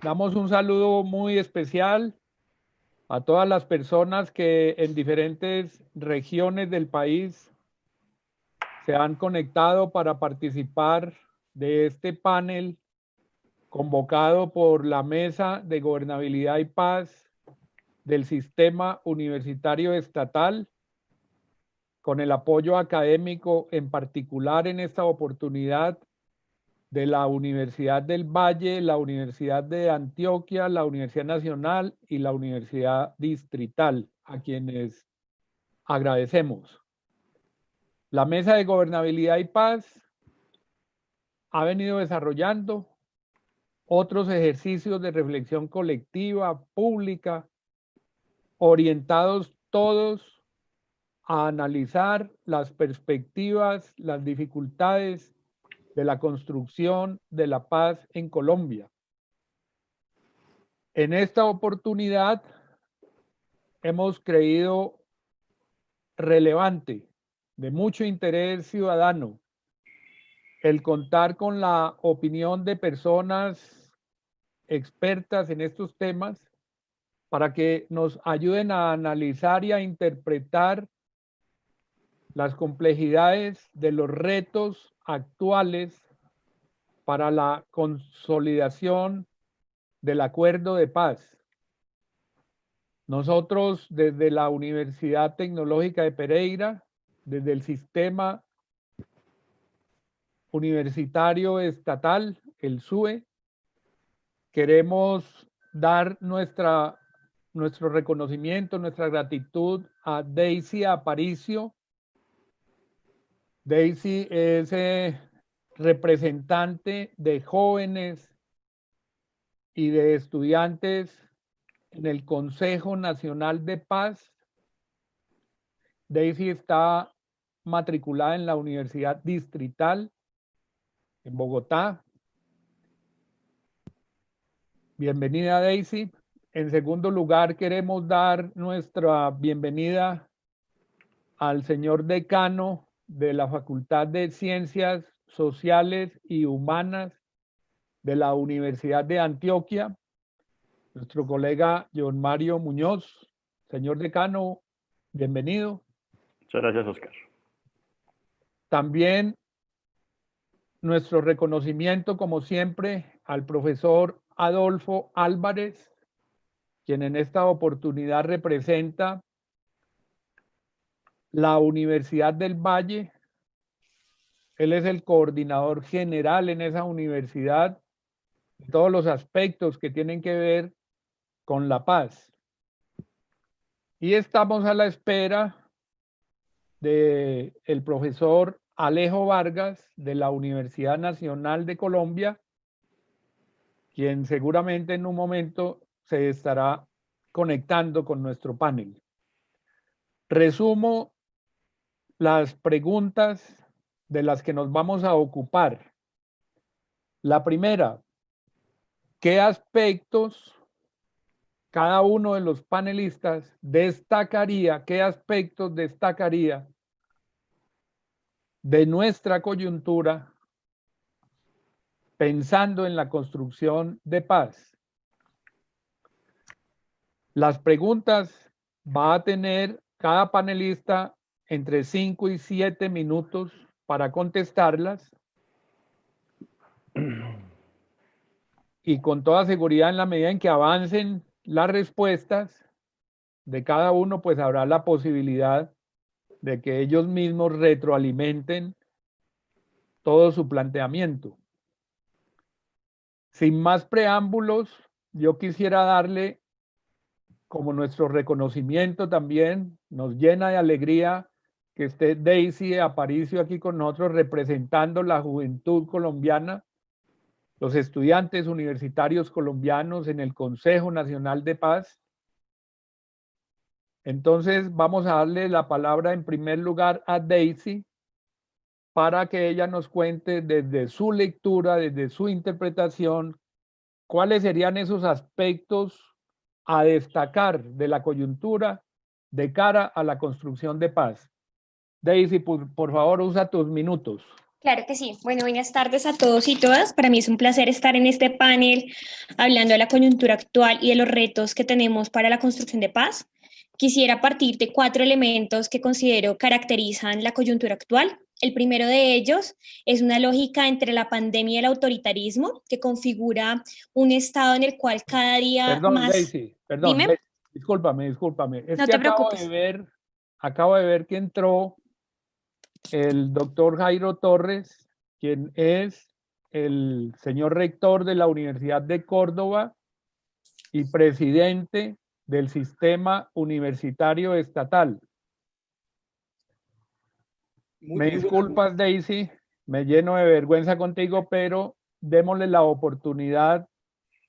Damos un saludo muy especial a todas las personas que en diferentes regiones del país se han conectado para participar de este panel convocado por la Mesa de Gobernabilidad y Paz del Sistema Universitario Estatal, con el apoyo académico en particular en esta oportunidad de la Universidad del Valle, la Universidad de Antioquia, la Universidad Nacional y la Universidad Distrital, a quienes agradecemos. La Mesa de Gobernabilidad y Paz ha venido desarrollando otros ejercicios de reflexión colectiva, pública, orientados todos a analizar las perspectivas, las dificultades de la construcción de la paz en Colombia. En esta oportunidad hemos creído relevante, de mucho interés ciudadano, el contar con la opinión de personas expertas en estos temas para que nos ayuden a analizar y a interpretar las complejidades de los retos actuales para la consolidación del acuerdo de paz. Nosotros desde la Universidad Tecnológica de Pereira, desde el sistema universitario estatal, el SUE, queremos dar nuestro reconocimiento, nuestra gratitud a Daisy Aparicio. Daisy es representante de jóvenes y de estudiantes en el Consejo Nacional de Paz. Daisy está matriculada en la Universidad Distrital en Bogotá. Bienvenida, Daisy. En segundo lugar, queremos dar nuestra bienvenida al señor decano de la Facultad de Ciencias Sociales y Humanas de la Universidad de Antioquia, nuestro colega John Mario Muñoz. Señor decano, bienvenido. Muchas gracias, Oscar. También nuestro reconocimiento, como siempre, al profesor Adolfo Álvarez, quien en esta oportunidad representa la Universidad del Valle. Él es el coordinador general en esa universidad de todos los aspectos que tienen que ver con la paz. Y estamos a la espera del profesor Alejo Vargas de la Universidad Nacional de Colombia, quien seguramente en un momento se estará conectando con nuestro panel. Resumo las preguntas de las que nos vamos a ocupar. La primera, ¿qué aspectos cada uno de los panelistas destacaría, qué aspectos destacaría de nuestra coyuntura pensando en la construcción de paz? Las preguntas va a tener cada panelista entre 5 y 7 minutos para contestarlas. Y con toda seguridad, en la medida en que avancen las respuestas de cada uno, pues habrá la posibilidad de que ellos mismos retroalimenten todo su planteamiento. Sin más preámbulos, yo quisiera darle como nuestro reconocimiento también, nos llena de alegría que esté Daisy Aparicio aquí con nosotros representando la juventud colombiana, los estudiantes universitarios colombianos en el Consejo Nacional de Paz. Entonces vamos a darle la palabra en primer lugar a Daisy para que ella nos cuente desde su lectura, desde su interpretación, cuáles serían esos aspectos a destacar de la coyuntura de cara a la construcción de paz. Daisy, por favor, usa tus minutos. Claro que sí. Bueno, buenas tardes a todos y todas. Para mí es un placer estar en este panel hablando de la coyuntura actual y de los retos que tenemos para la construcción de paz. Quisiera partir de 4 elementos que considero caracterizan la coyuntura actual. El primero de ellos es una lógica entre la pandemia y el autoritarismo que configura un estado en el cual cada día Perdón, más... Daisy, perdón, Dime, discúlpame. Es no que te preocupes. acabo de ver que entró el doctor Jairo Torres, quien es el señor rector de la Universidad de Córdoba y presidente del Sistema Universitario Estatal. Me Muy buenas. disculpas, Daisy, me lleno de vergüenza contigo, pero démosle la oportunidad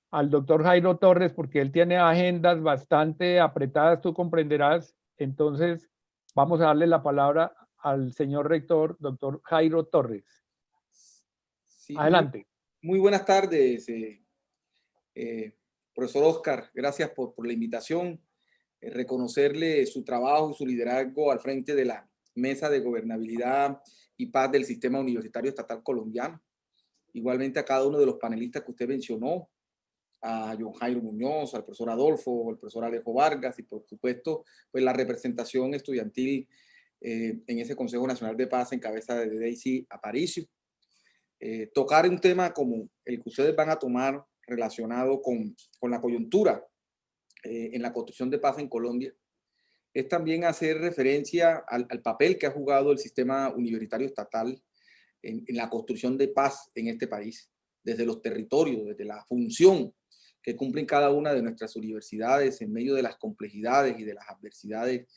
al doctor Jairo Torres porque él tiene agendas bastante apretadas, tú comprenderás. Entonces, vamos a darle la palabra al señor rector, doctor Jairo Torres. Sí, Adelante. muy buenas tardes, profesor Oscar. Gracias por la invitación. Reconocerle su trabajo y su liderazgo al frente de la Mesa de Gobernabilidad y Paz del Sistema Universitario Estatal Colombiano. Igualmente a cada uno de los panelistas que usted mencionó, a John Jairo Muñoz, al profesor Adolfo, al profesor Alejo Vargas y por supuesto pues la representación estudiantil en ese Consejo Nacional de Paz en cabeza de Daisy Aparicio. Tocar un tema como el que ustedes van a tomar relacionado con la coyuntura en la construcción de paz en Colombia, es también hacer referencia al papel que ha jugado el sistema universitario estatal en la construcción de paz en este país, desde los territorios, desde la función que cumplen cada una de nuestras universidades en medio de las complejidades y de las adversidades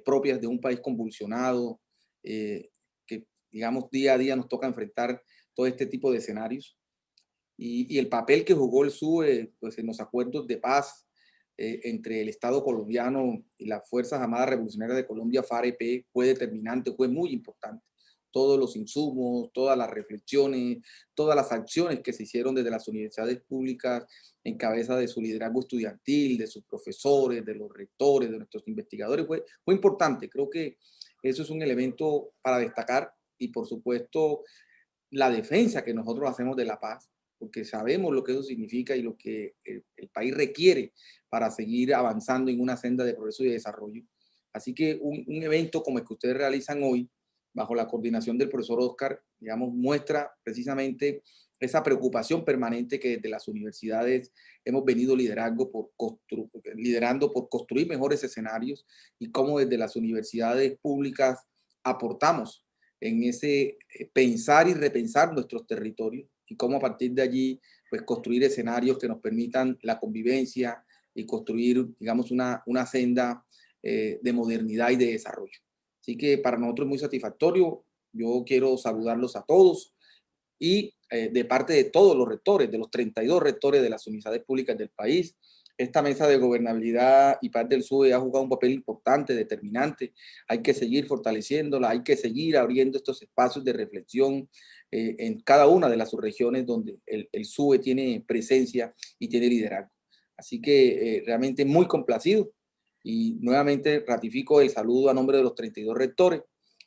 propias de un país convulsionado, que digamos día a día nos toca enfrentar todo este tipo de escenarios. Y el papel que jugó el SUE pues, en los acuerdos de paz entre el Estado colombiano y las Fuerzas Armadas Revolucionarias de Colombia, FAREP, fue determinante, fue muy importante. Todos los insumos, todas las reflexiones, todas las acciones que se hicieron desde las universidades públicas en cabeza de su liderazgo estudiantil, de sus profesores, de los rectores, de nuestros investigadores, fue importante. Creo que eso es un elemento para destacar y por supuesto la defensa que nosotros hacemos de la paz, porque sabemos lo que eso significa y lo que el país requiere para seguir avanzando en una senda de progreso y de desarrollo. Así que un evento como el que ustedes realizan hoy, bajo la coordinación del profesor Oscar, digamos, muestra precisamente esa preocupación permanente que desde las universidades hemos venido liderando por construir mejores escenarios y cómo desde las universidades públicas aportamos en ese pensar y repensar nuestros territorios y cómo a partir de allí pues construir escenarios que nos permitan la convivencia y construir, digamos, una senda de modernidad y de desarrollo. Así que para nosotros es muy satisfactorio. Yo quiero saludarlos a todos y de parte de todos los rectores, de los 32 rectores de las universidades públicas del país, esta mesa de gobernabilidad y paz del SUE ha jugado un papel importante, determinante. Hay que seguir fortaleciéndola, hay que seguir abriendo estos espacios de reflexión en cada una de las subregiones donde el SUE tiene presencia y tiene liderazgo. Así que realmente muy complacido y nuevamente ratifico el saludo a nombre de los 32 rectores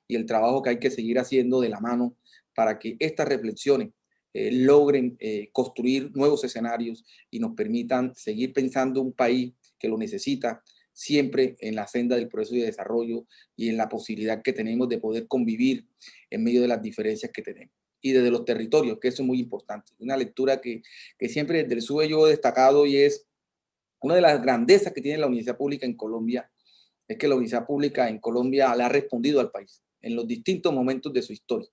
y el trabajo que hay que seguir haciendo de la mano para que estas reflexiones logren construir nuevos escenarios y nos permitan seguir pensando un país que lo necesita siempre en la senda del progreso y de desarrollo y en la posibilidad que tenemos de poder convivir en medio de las diferencias que tenemos. Y desde los territorios, que eso es muy importante. Una lectura que siempre desde el SUE yo he destacado y es una de las grandezas que tiene la universidad pública en Colombia, es que la universidad pública en Colombia le ha respondido al país en los distintos momentos de su historia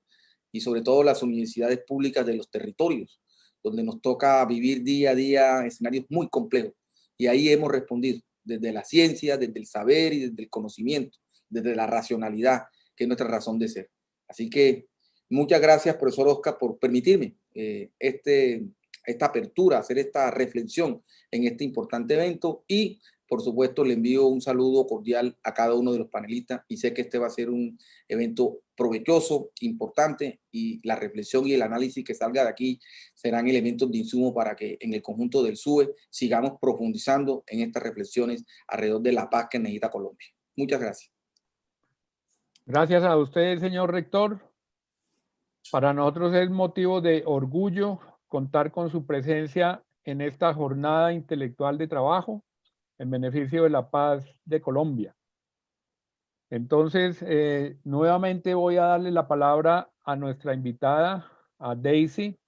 y sobre todo las universidades públicas de los territorios, donde nos toca vivir día a día escenarios muy complejos. Y ahí hemos respondido desde la ciencia, desde el saber y desde el conocimiento, desde la racionalidad, que es nuestra razón de ser. Así que muchas gracias, profesor Oscar, por permitirme esta apertura, hacer esta reflexión en este importante evento y por supuesto, le envío un saludo cordial a cada uno de los panelistas y sé que este va a ser un evento provechoso, importante y la reflexión y el análisis que salga de aquí serán elementos de insumo para que en el conjunto del SUE sigamos profundizando en estas reflexiones alrededor de la paz que necesita Colombia. Muchas gracias. Gracias a usted, señor rector. Para nosotros es motivo de orgullo contar con su presencia en esta jornada intelectual de trabajo en beneficio de la paz de Colombia. Entonces, nuevamente voy a darle la palabra a nuestra invitada, a Daisy.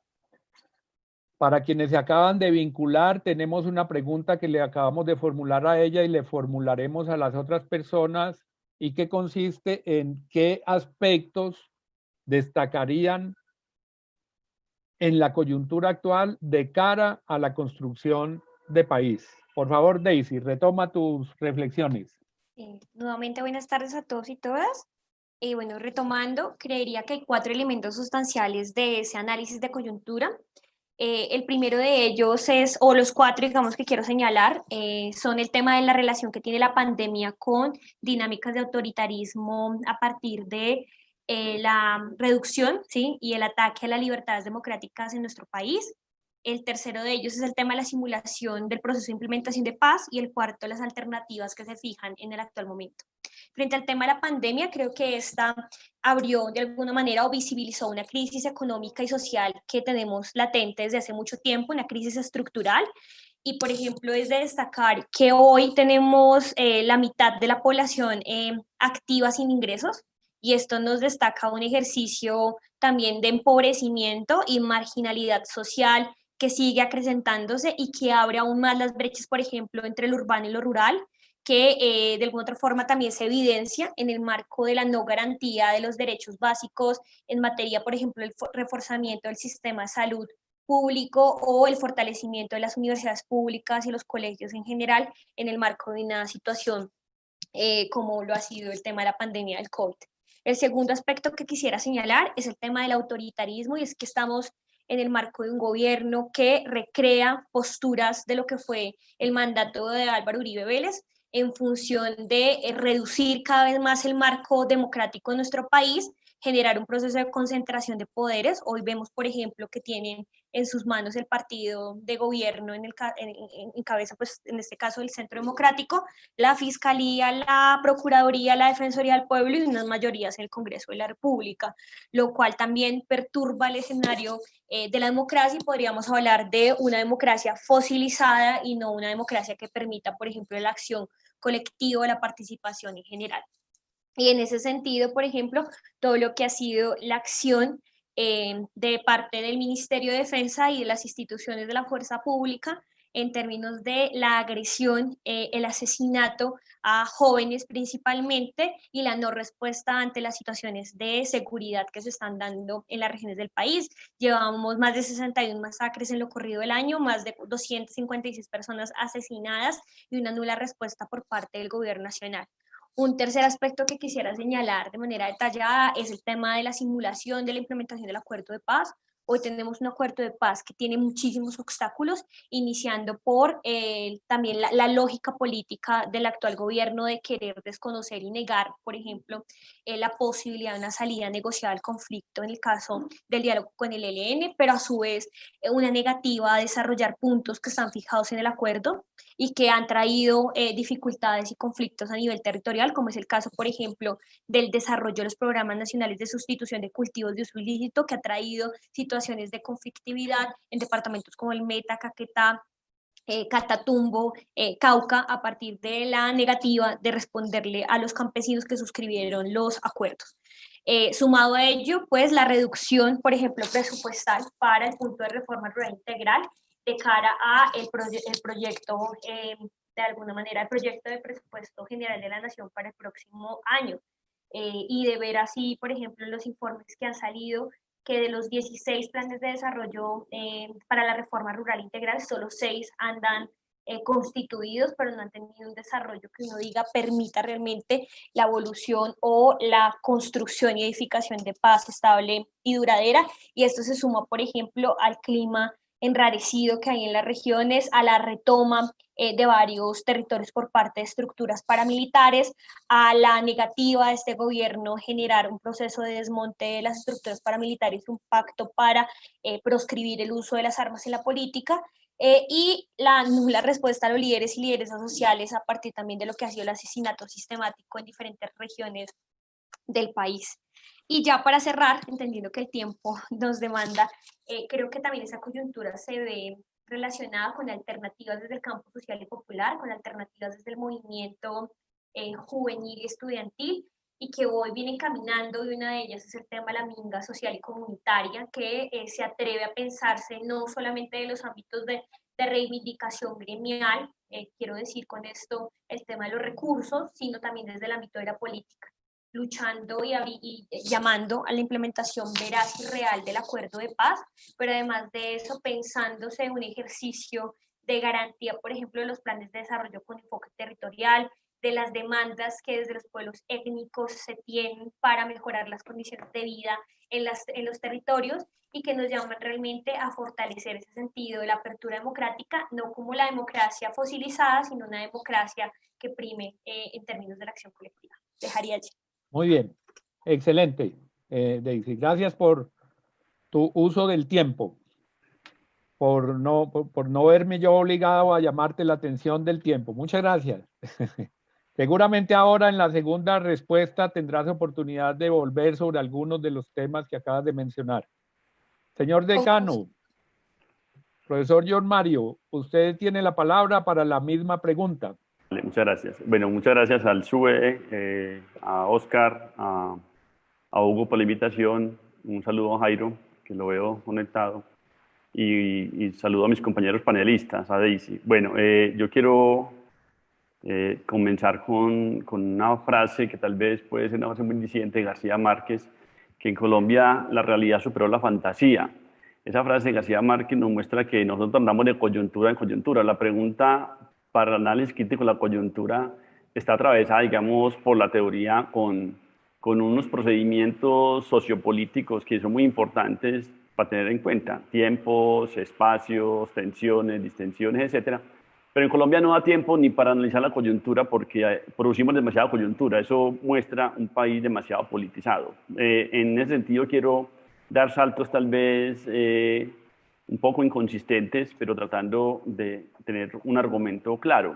Para quienes se acaban de vincular, tenemos una pregunta que le acabamos de formular a ella y le formularemos a las otras personas, y que consiste en qué aspectos destacarían en la coyuntura actual de cara a la construcción de país. Por favor, Daisy, retoma tus reflexiones. Nuevamente, buenas tardes a todos y todas. Bueno, retomando, creería que hay 4 elementos sustanciales de ese análisis de coyuntura. El primero de ellos es, o los 4, digamos, que quiero señalar, son el tema de la relación que tiene la pandemia con dinámicas de autoritarismo a partir de la reducción, ¿sí?, y el ataque a las libertades democráticas en nuestro país. El tercero de ellos es el tema de la simulación del proceso de implementación de paz, y el cuarto, las alternativas que se fijan en el actual momento. Frente al tema de la pandemia, creo que esta abrió de alguna manera o visibilizó una crisis económica y social que tenemos latente desde hace mucho tiempo, una crisis estructural. Y, por ejemplo, es de destacar que hoy tenemos la mitad de la población activa sin ingresos, y esto nos destaca un ejercicio también de empobrecimiento y marginalidad social que sigue acrecentándose y que abre aún más las brechas, por ejemplo, entre lo urbano y lo rural, que de alguna otra forma también se evidencia en el marco de la no garantía de los derechos básicos en materia, por ejemplo, el reforzamiento del sistema de salud público o el fortalecimiento de las universidades públicas y los colegios en general en el marco de una situación como lo ha sido el tema de la pandemia del COVID. El segundo aspecto que quisiera señalar es el tema del autoritarismo, y es que estamos en el marco de un gobierno que recrea posturas de lo que fue el mandato de Álvaro Uribe Vélez, en función de reducir cada vez más el marco democrático de nuestro país, generar un proceso de concentración de poderes. Hoy vemos, por ejemplo, que tienen en sus manos el partido de gobierno en cabeza, pues en este caso el Centro Democrático, la Fiscalía, la Procuraduría, la Defensoría del Pueblo y unas mayorías en el Congreso de la República, lo cual también perturba el escenario de la democracia, y podríamos hablar de una democracia fosilizada y no una democracia que permita, por ejemplo, la acción colectiva, la participación en general. Y en ese sentido, por ejemplo, todo lo que ha sido la acción de parte del Ministerio de Defensa y de las instituciones de la fuerza pública en términos de la agresión, el asesinato a jóvenes principalmente, y la no respuesta ante las situaciones de seguridad que se están dando en las regiones del país. Llevamos más de 61 masacres en lo corrido del año, más de 256 personas asesinadas y una nula respuesta por parte del gobierno nacional. Un tercer aspecto que quisiera señalar de manera detallada es el tema de la simulación de la implementación del acuerdo de paz. Hoy tenemos un acuerdo de paz que tiene muchísimos obstáculos, iniciando por también la lógica política del actual gobierno de querer desconocer y negar, por ejemplo, la posibilidad de una salida negociada al conflicto en el caso del diálogo con el ELN, pero a su vez una negativa a desarrollar puntos que están fijados en el acuerdo y que han traído dificultades y conflictos a nivel territorial, como es el caso, por ejemplo, del desarrollo de los programas nacionales de sustitución de cultivos de uso ilícito, que ha traído situaciones de conflictividad en departamentos como el Meta, Caquetá, Catatumbo, Cauca, a partir de la negativa de responderle a los campesinos que suscribieron los acuerdos. Sumado a ello, pues la reducción, por ejemplo, presupuestal para el punto de reforma rural integral de cara a el proyecto, de alguna manera, el proyecto de presupuesto general de la Nación para el próximo año. Y de ver así, por ejemplo, los informes que han salido, que de los 16 planes de desarrollo para la reforma rural integral, solo 6 andan constituidos, pero no han tenido un desarrollo que uno diga permita realmente la evolución o la construcción y edificación de paz estable y duradera. Y esto se suma, por ejemplo, al clima enrarecido que hay en las regiones, a la retoma de varios territorios por parte de estructuras paramilitares, a la negativa de este gobierno generar un proceso de desmonte de las estructuras paramilitares, un pacto para proscribir el uso de las armas en la política, y la nula respuesta a los líderes y lideresas sociales a partir también de lo que ha sido el asesinato sistemático en diferentes regiones del país. Y ya para cerrar, entendiendo que el tiempo nos demanda, creo que también esa coyuntura se ve relacionada con alternativas desde el campo social y popular, con alternativas desde el movimiento juvenil y estudiantil, y que hoy vienen caminando, y una de ellas es el tema de la minga social y comunitaria, que se atreve a pensarse no solamente de los ámbitos de reivindicación gremial, quiero decir con esto el tema de los recursos, sino también desde el ámbito de la política, luchando y llamando a la implementación veraz y real del acuerdo de paz, pero además de eso pensándose en un ejercicio de garantía, por ejemplo, de los planes de desarrollo con enfoque territorial, de las demandas que desde los pueblos étnicos se tienen para mejorar las condiciones de vida en los territorios, y que nos llaman realmente a fortalecer ese sentido de la apertura democrática, no como la democracia fosilizada, sino una democracia que prime en términos de la acción colectiva. Dejaría allí. Muy bien, excelente, Daisy. Gracias por tu uso del tiempo, por no verme yo obligado a llamarte la atención del tiempo. Muchas gracias. Seguramente ahora en la segunda respuesta tendrás oportunidad de volver sobre algunos de los temas que acabas de mencionar. Señor decano, profesor John Mario, usted tiene la palabra para la misma pregunta. Vale, muchas gracias. Bueno, muchas gracias al SUBE, a Oscar, a Hugo por la invitación. Un saludo a Jairo, que lo veo conectado. Y saludo a mis compañeros panelistas, a Daisy. Bueno, yo quiero comenzar con una frase que tal vez puede ser una frase muy disidente de García Márquez, que en Colombia la realidad superó la fantasía. Esa frase de García Márquez nos muestra que nosotros andamos de coyuntura en coyuntura. La pregunta para el análisis crítico de la coyuntura está atravesada, digamos, por la teoría con unos procedimientos sociopolíticos que son muy importantes para tener en cuenta: tiempos, espacios, tensiones, distensiones, etcétera. Pero en Colombia no da tiempo ni para analizar la coyuntura porque producimos demasiada coyuntura. Eso muestra un país demasiado politizado. En ese sentido quiero dar saltos tal vez un poco inconsistentes, pero tratando de tener un argumento claro.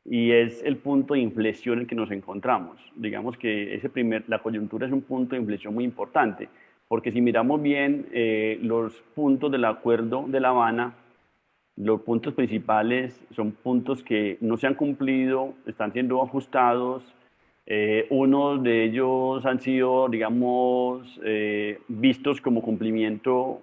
Y es el punto de inflexión en el que nos encontramos. Digamos que la coyuntura es un punto de inflexión muy importante, porque si miramos bien los puntos del Acuerdo de La Habana, los puntos principales son puntos que no se han cumplido, están siendo ajustados. Unos de ellos han sido, digamos, vistos como cumplimiento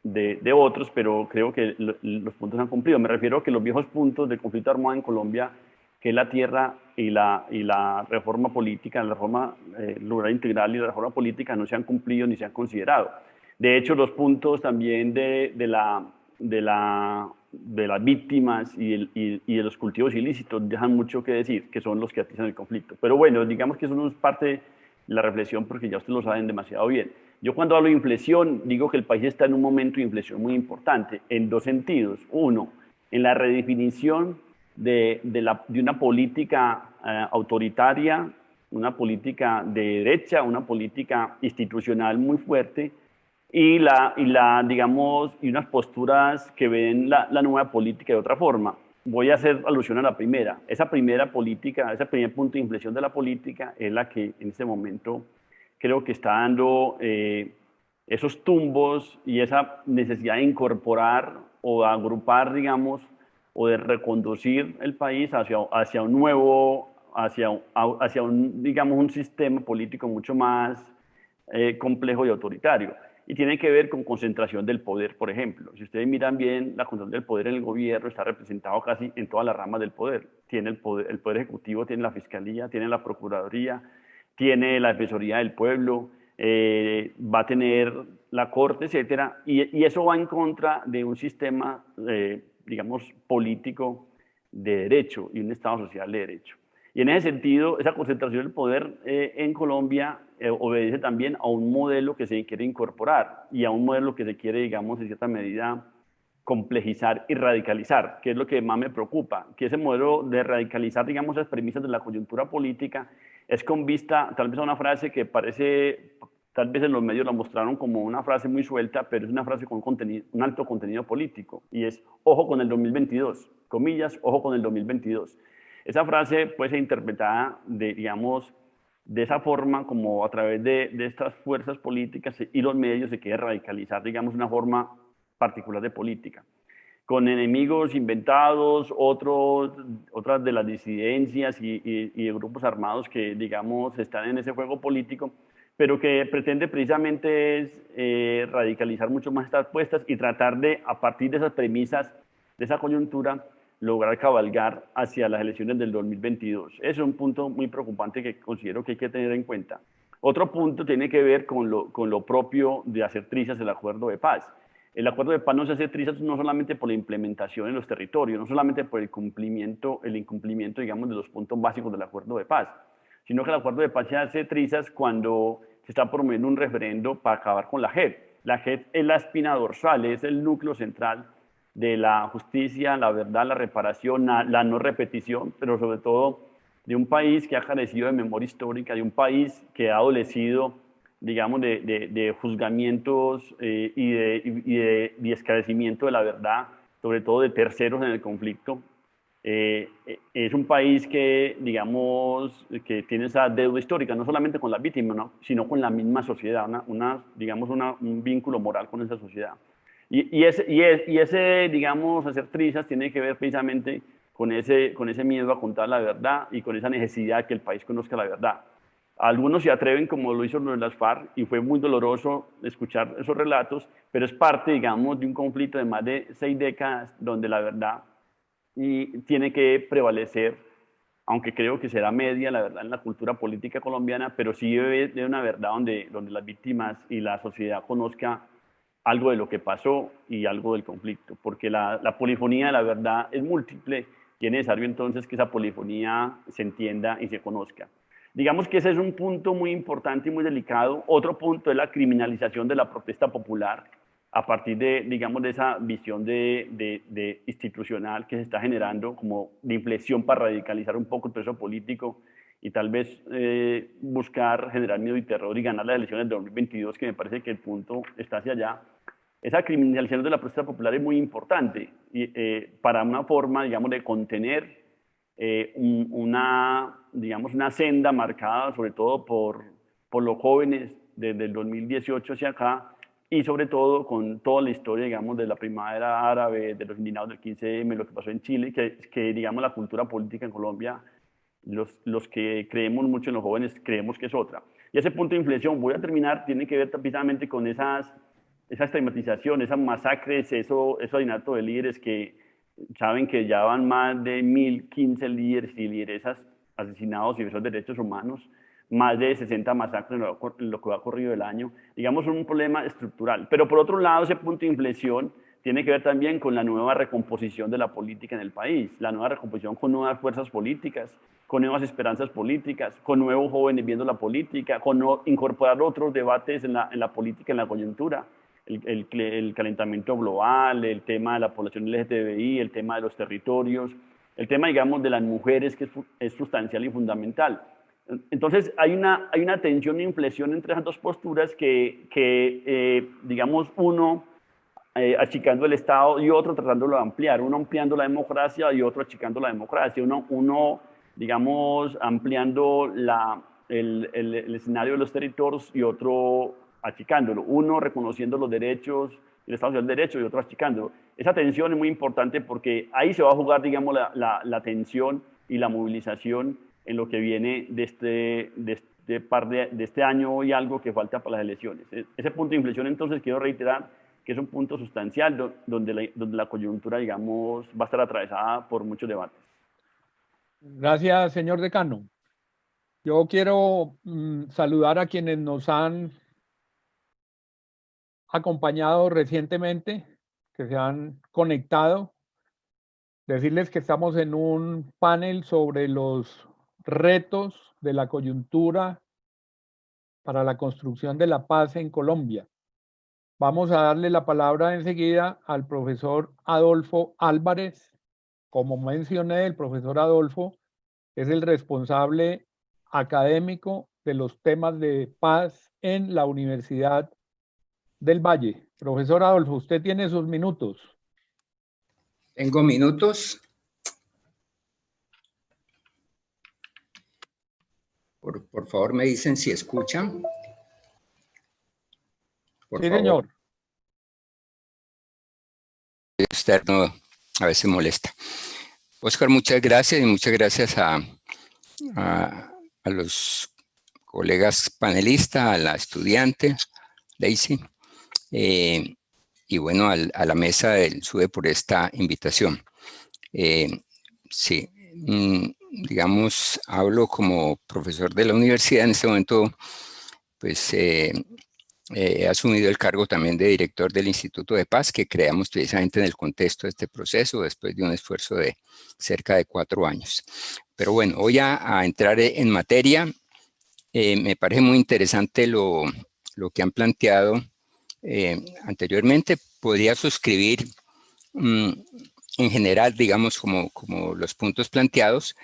de otros, pero creo que los puntos han cumplido. Me refiero a que los viejos puntos del conflicto armado en Colombia, que es la tierra y la reforma política, la reforma rural integral y la reforma política, no se han cumplido ni se han considerado. De hecho, los puntos también de las víctimas y de los cultivos ilícitos dejan mucho que decir, que son los que atizan el conflicto. Pero bueno, digamos que eso no es parte de la reflexión porque ya ustedes lo saben demasiado bien. Yo cuando hablo de inflexión digo que el país está en un momento de inflexión muy importante en dos sentidos. Uno, en la redefinición de una política autoritaria, una política de derecha, una política institucional muy fuerte, y digamos, y unas posturas que ven la nueva política de otra forma. Voy a hacer alusión a la primera. Esa primera política, ese primer punto de inflexión de la política es la que en este momento creo que está dando esos tumbos y esa necesidad de incorporar o de agrupar, digamos, o de reconducir el país hacia un nuevo, hacia digamos, un sistema político mucho más complejo y autoritario. Y tiene que ver con concentración del poder, por ejemplo. Si ustedes miran bien, la concentración del poder en el gobierno está representado casi en todas las ramas del poder. Tiene el poder ejecutivo, tiene la fiscalía, tiene la procuraduría, tiene la defensoría del pueblo, va a tener la corte, etcétera. Y eso va en contra de un sistema, digamos, político de derecho y un Estado social de derecho. Y en ese sentido, esa concentración del poder en Colombia obedece también a un modelo que se quiere incorporar y a un modelo que se quiere, digamos, en cierta medida, complejizar y radicalizar, que es lo que más me preocupa, que ese modelo de radicalizar, digamos, las premisas de la coyuntura política es con vista tal vez a una frase que parece, tal vez en los medios la mostraron como una frase muy suelta, pero es una frase con un alto contenido político, y es ojo con el 2022, comillas, ojo con el 2022. Esa frase puede ser interpretada digamos, de esa forma, como a través de estas fuerzas políticas y los medios, se quiere radicalizar, digamos, una forma particular de política, con enemigos inventados, otras de las disidencias y de grupos armados que, digamos, están en ese juego político, pero que pretende precisamente es radicalizar mucho más estas apuestas y tratar de, a partir de esas premisas, de esa coyuntura, lograr cabalgar hacia las elecciones del 2022. Ese es un punto muy preocupante que considero que hay que tener en cuenta. Otro punto tiene que ver con lo propio de hacer trizas el acuerdo de paz. El acuerdo de paz no se hace trizas no solamente por la implementación en los territorios, no solamente por el incumplimiento, digamos, de los puntos básicos del acuerdo de paz, sino que el acuerdo de paz se hace trizas cuando se está promoviendo un referendo para acabar con la JEP. La JEP es la espina dorsal, es el núcleo central de la justicia, la verdad, la reparación, la no repetición, pero sobre todo de un país que ha carecido de memoria histórica, de un país que ha adolecido, digamos, de juzgamientos y de esclarecimiento de la verdad, sobre todo de terceros en el conflicto. Es un país que, digamos, que tiene esa deuda histórica, no solamente con las víctimas, ¿no?, sino con la misma sociedad, digamos, un vínculo moral con esa sociedad. Y ese, digamos, hacer trizas tiene que ver precisamente con ese miedo a contar la verdad y con esa necesidad de que el país conozca la verdad. Algunos se atreven, como lo hizo las FARC, y fue muy doloroso escuchar esos relatos, pero es parte, digamos, de un conflicto de más de 6 décadas donde la verdad tiene que prevalecer, aunque creo que será media la verdad en la cultura política colombiana, pero sí debe de una verdad donde las víctimas y la sociedad conozca algo de lo que pasó y algo del conflicto, porque la polifonía de la verdad es múltiple y es necesario entonces que esa polifonía se entienda y se conozca. Digamos que ese es un punto muy importante y muy delicado. Otro punto es la criminalización de la protesta popular a partir de, digamos, de esa visión de institucional que se está generando como de inflexión para radicalizar un poco el proceso político y tal vez buscar generar miedo y terror y ganar las elecciones de 2022, que me parece que el punto está hacia allá. Esa criminalización de la protesta popular es muy importante para una forma, digamos, de contener digamos, una senda marcada sobre todo por los jóvenes desde el 2018 hacia acá y sobre todo con toda la historia, digamos, de la primavera árabe, de los indignados del 15M, lo que pasó en Chile, que digamos, la cultura política en Colombia, los que creemos mucho en los jóvenes, creemos que es otra. Y ese punto de inflexión, voy a terminar, tiene que ver precisamente con esa estigmatización, esas masacres, esos asesinatos de líderes que saben que ya van más de 1.015 líderes y lideresas asesinados y esos derechos humanos, más de 60 masacres en lo que ha ocurrido el año. Digamos, un problema estructural. Pero por otro lado, ese punto de inflexión tiene que ver también con la nueva recomposición de la política en el país, la nueva recomposición con nuevas fuerzas políticas, con nuevas esperanzas políticas, con nuevos jóvenes viendo la política, con incorporar otros debates en la política, en la coyuntura. El calentamiento global, el tema de la población LGTBI, el tema de los territorios, el tema, digamos, de las mujeres, que es sustancial y fundamental. Entonces, hay una tensión e inflexión entre esas dos posturas que digamos, uno achicando el Estado y otro tratándolo de ampliar, uno ampliando la democracia y otro achicando la democracia, uno digamos, ampliando el escenario de los territorios y otro achicándolo, uno reconociendo los derechos, el Estado del Derecho y otro achicándolo. Esa tensión es muy importante porque ahí se va a jugar, digamos, la tensión y la movilización en lo que viene de este año y algo que falta para las elecciones. Ese punto de inflexión, entonces, quiero reiterar que es un punto sustancial donde la coyuntura, digamos, va a estar atravesada por muchos debates. Gracias, señor decano. Yo quiero saludar a quienes nos han acompañado recientemente, que se han conectado, decirles que estamos en un panel sobre los retos de la coyuntura para la construcción de la paz en Colombia. Vamos a darle la palabra enseguida al profesor Adolfo Álvarez. Como mencioné, el profesor Adolfo es el responsable académico de los temas de paz en la Universidad del Valle. Profesor Adolfo, usted tiene sus minutos. Tengo minutos. Por favor, me dicen si escuchan. Por Sí, favor. señor. Externo a veces molesta. Oscar, muchas gracias y muchas gracias a los colegas panelistas, a la estudiante, Daisy, y bueno, a la mesa del SUDE por esta invitación. Sí, digamos, hablo como profesor de la universidad. En este momento, pues, he asumido el cargo también de director del Instituto de Paz, que creamos precisamente en el contexto de este proceso, después de un esfuerzo de cerca de 4 años. Pero bueno, voy a entrar en materia. Me parece muy interesante lo que han planteado anteriormente. Podría suscribir en general, digamos, como los puntos planteados,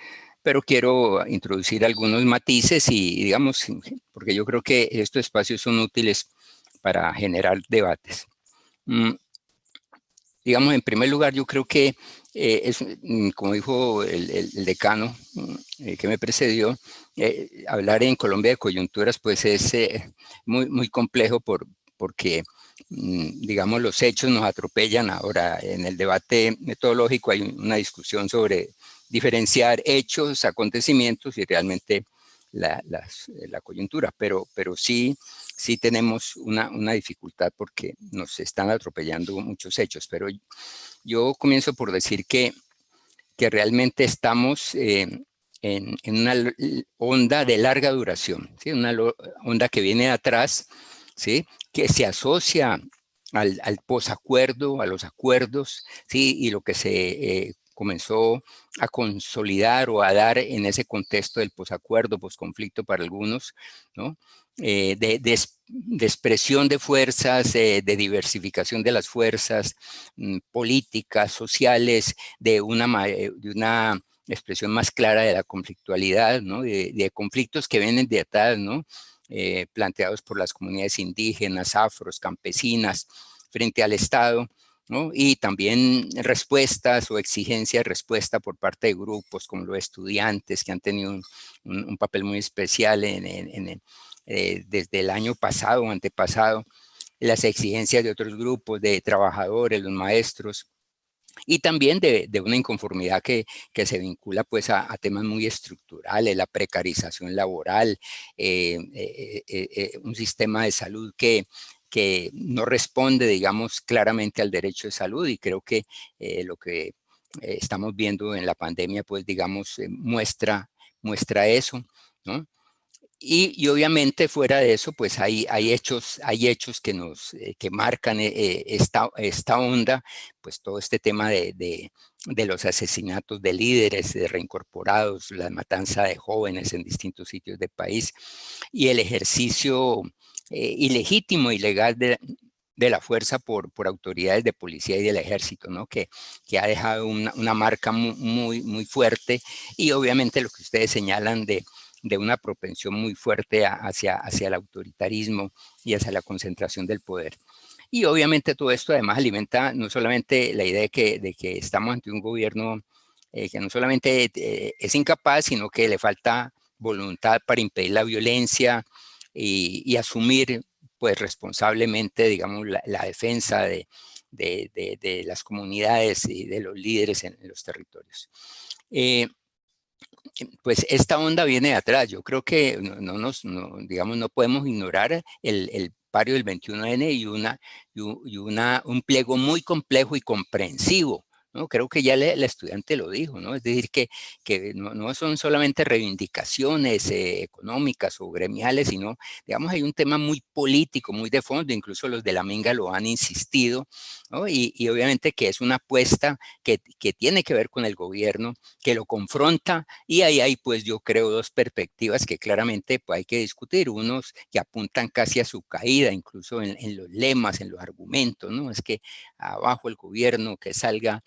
pero quiero introducir algunos matices y, digamos, porque yo creo que estos espacios son útiles para generar debates. Digamos, en primer lugar, yo creo que como dijo el decano que me precedió, hablar en Colombia de coyunturas pues es muy complejo porque, digamos, los hechos nos atropellan. Ahora, en el debate metodológico hay una discusión sobre diferenciar hechos, acontecimientos y realmente la coyuntura, pero sí tenemos una dificultad porque nos están atropellando muchos hechos. Pero yo comienzo por decir que realmente estamos en una onda de larga duración, ¿sí? Una onda que viene de atrás, ¿sí? Que se asocia al posacuerdo, a los acuerdos, ¿sí? Y lo que se comenzó a consolidar o a dar en ese contexto del posacuerdo, posconflicto para algunos, ¿no? De expresión de fuerzas, de diversificación de las fuerzas políticas, sociales, de una expresión más clara de la conflictualidad, ¿no? De conflictos que vienen de atrás, ¿no? Planteados por las comunidades indígenas, afros, campesinas, frente al Estado, ¿no? Y también respuestas o exigencias de respuesta por parte de grupos como los estudiantes, que han tenido un papel muy especial desde el año pasado o antepasado, las exigencias de otros grupos, de trabajadores, los maestros, y también de una inconformidad que se vincula pues a temas muy estructurales, la precarización laboral, un sistema de salud que no responde, digamos, claramente al derecho de salud, y creo que lo que estamos viendo en la pandemia, pues, digamos, muestra eso, ¿no? Y obviamente fuera de eso, pues hay hechos que marcan esta onda, pues todo este tema de los asesinatos de líderes, de reincorporados, la matanza de jóvenes en distintos sitios del país y el ejercicio ilegítimo, ilegal de la fuerza por autoridades de policía y del ejército, ¿no? Que ha dejado una marca muy fuerte, y obviamente lo que ustedes señalan de una propensión muy fuerte hacia el autoritarismo y hacia la concentración del poder. Y obviamente todo esto además alimenta no solamente la idea de que estamos ante un gobierno que no solamente es incapaz, sino que le falta voluntad para impedir la violencia y asumir pues responsablemente, digamos, la defensa de las comunidades y de los líderes en los territorios. Pues esta onda viene de atrás. Yo creo que digamos, no podemos ignorar el paro del 21N y un pliego muy complejo y comprensivo, ¿no? Creo que ya el estudiante lo dijo, ¿no? Es decir, que no son solamente reivindicaciones económicas o gremiales, sino, digamos, hay un tema muy político, muy de fondo. Incluso los de la Minga lo han insistido, ¿no? Y obviamente que es una apuesta que tiene que ver con el gobierno, que lo confronta, y ahí hay, pues, yo creo, dos perspectivas que claramente pues, hay que discutir. Unos que apuntan casi a su caída, incluso en los lemas, en los argumentos, ¿no? Es que abajo el gobierno, que salga,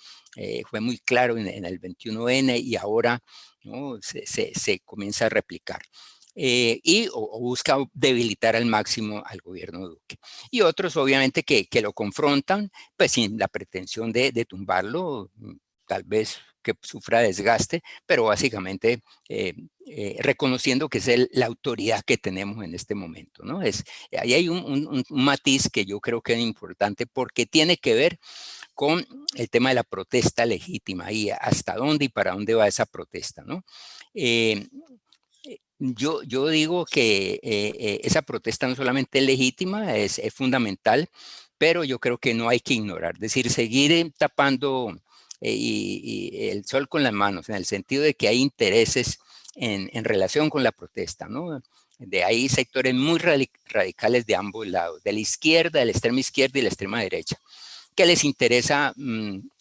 fue muy claro en el 21N, y ahora, ¿no? se comienza a replicar. O busca debilitar al máximo al gobierno de Duque. Y otros, obviamente, que lo confrontan, pues sin la pretensión de tumbarlo, tal vez que sufra desgaste, pero básicamente reconociendo que es la autoridad que tenemos en este momento, ¿no? Ahí hay un matiz que yo creo que es importante porque tiene que ver con el tema de la protesta legítima y hasta dónde y para dónde va esa protesta, ¿no? Yo digo que esa protesta no solamente es legítima, es fundamental, pero yo creo que no hay que ignorar, es decir, seguir tapando y el sol con las manos, en el sentido de que hay intereses en relación con la protesta, ¿no? De ahí sectores muy radicales de ambos lados, de la izquierda, de la extrema izquierda y la extrema derecha, que les interesa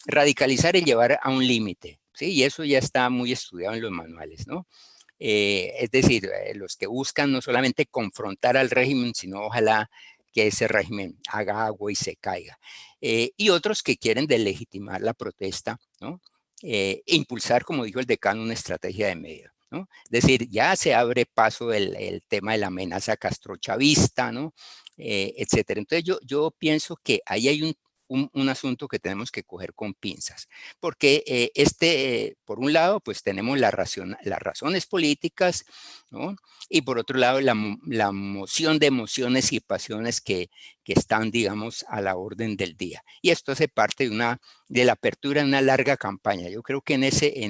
radicalizar y llevar a un límite, ¿sí? Y eso ya está muy estudiado en los manuales, ¿no? Es decir, los que buscan no solamente confrontar al régimen, sino ojalá que ese régimen haga agua y se caiga. Y otros que quieren delegitimar la protesta, ¿no? Impulsar, como dijo el decano, una estrategia de medio, ¿no? Es decir, ya se abre paso el tema de la amenaza castrochavista, ¿no? Etcétera. Entonces yo pienso que ahí hay un asunto que tenemos que coger con pinzas, porque por un lado, pues tenemos las razones políticas, ¿no? Y por otro lado, la moción de emociones y pasiones que están, digamos, a la orden del día. Y esto hace parte de la apertura de una larga campaña. Yo creo que en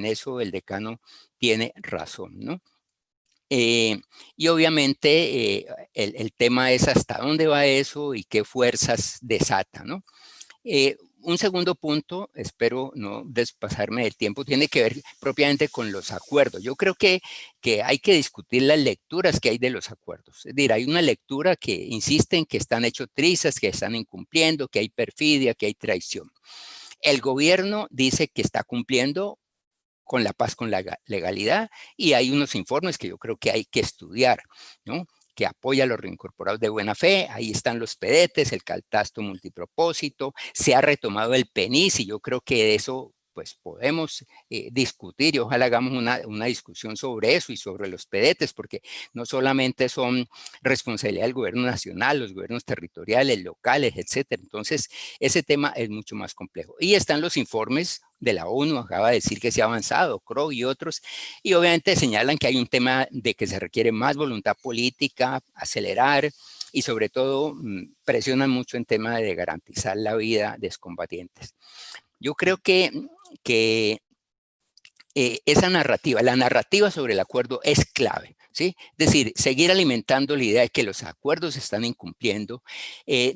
eso el decano tiene razón, ¿no? Y obviamente el tema es hasta dónde va eso y qué fuerzas desata, ¿no? Un segundo punto, espero no despasarme del tiempo, tiene que ver propiamente con los acuerdos. Yo creo que hay que discutir las lecturas que hay de los acuerdos. Es decir, hay una lectura que insiste en que están hechos trizas, que están incumpliendo, que hay perfidia, que hay traición. El gobierno dice que está cumpliendo con la paz, con la legalidad, y hay unos informes que yo creo que hay que estudiar, ¿no? Que apoya a los reincorporados de buena fe. Ahí están los PEDETES, el catastro multipropósito, se ha retomado el PENIS y yo creo que de eso pues podemos discutir y ojalá hagamos una discusión sobre eso y sobre los PEDETES, porque no solamente son responsabilidad del gobierno nacional, los gobiernos territoriales, locales, etcétera. Entonces, ese tema es mucho más complejo. Y están los informes de la ONU, acaba de decir que se ha avanzado, Crow y otros, y obviamente señalan que hay un tema de que se requiere más voluntad política, acelerar, y sobre todo presionan mucho en tema de garantizar la vida de excombatientes. Yo creo que esa narrativa, la narrativa sobre el acuerdo es clave, ¿sí? Es decir, seguir alimentando la idea de que los acuerdos se están incumpliendo,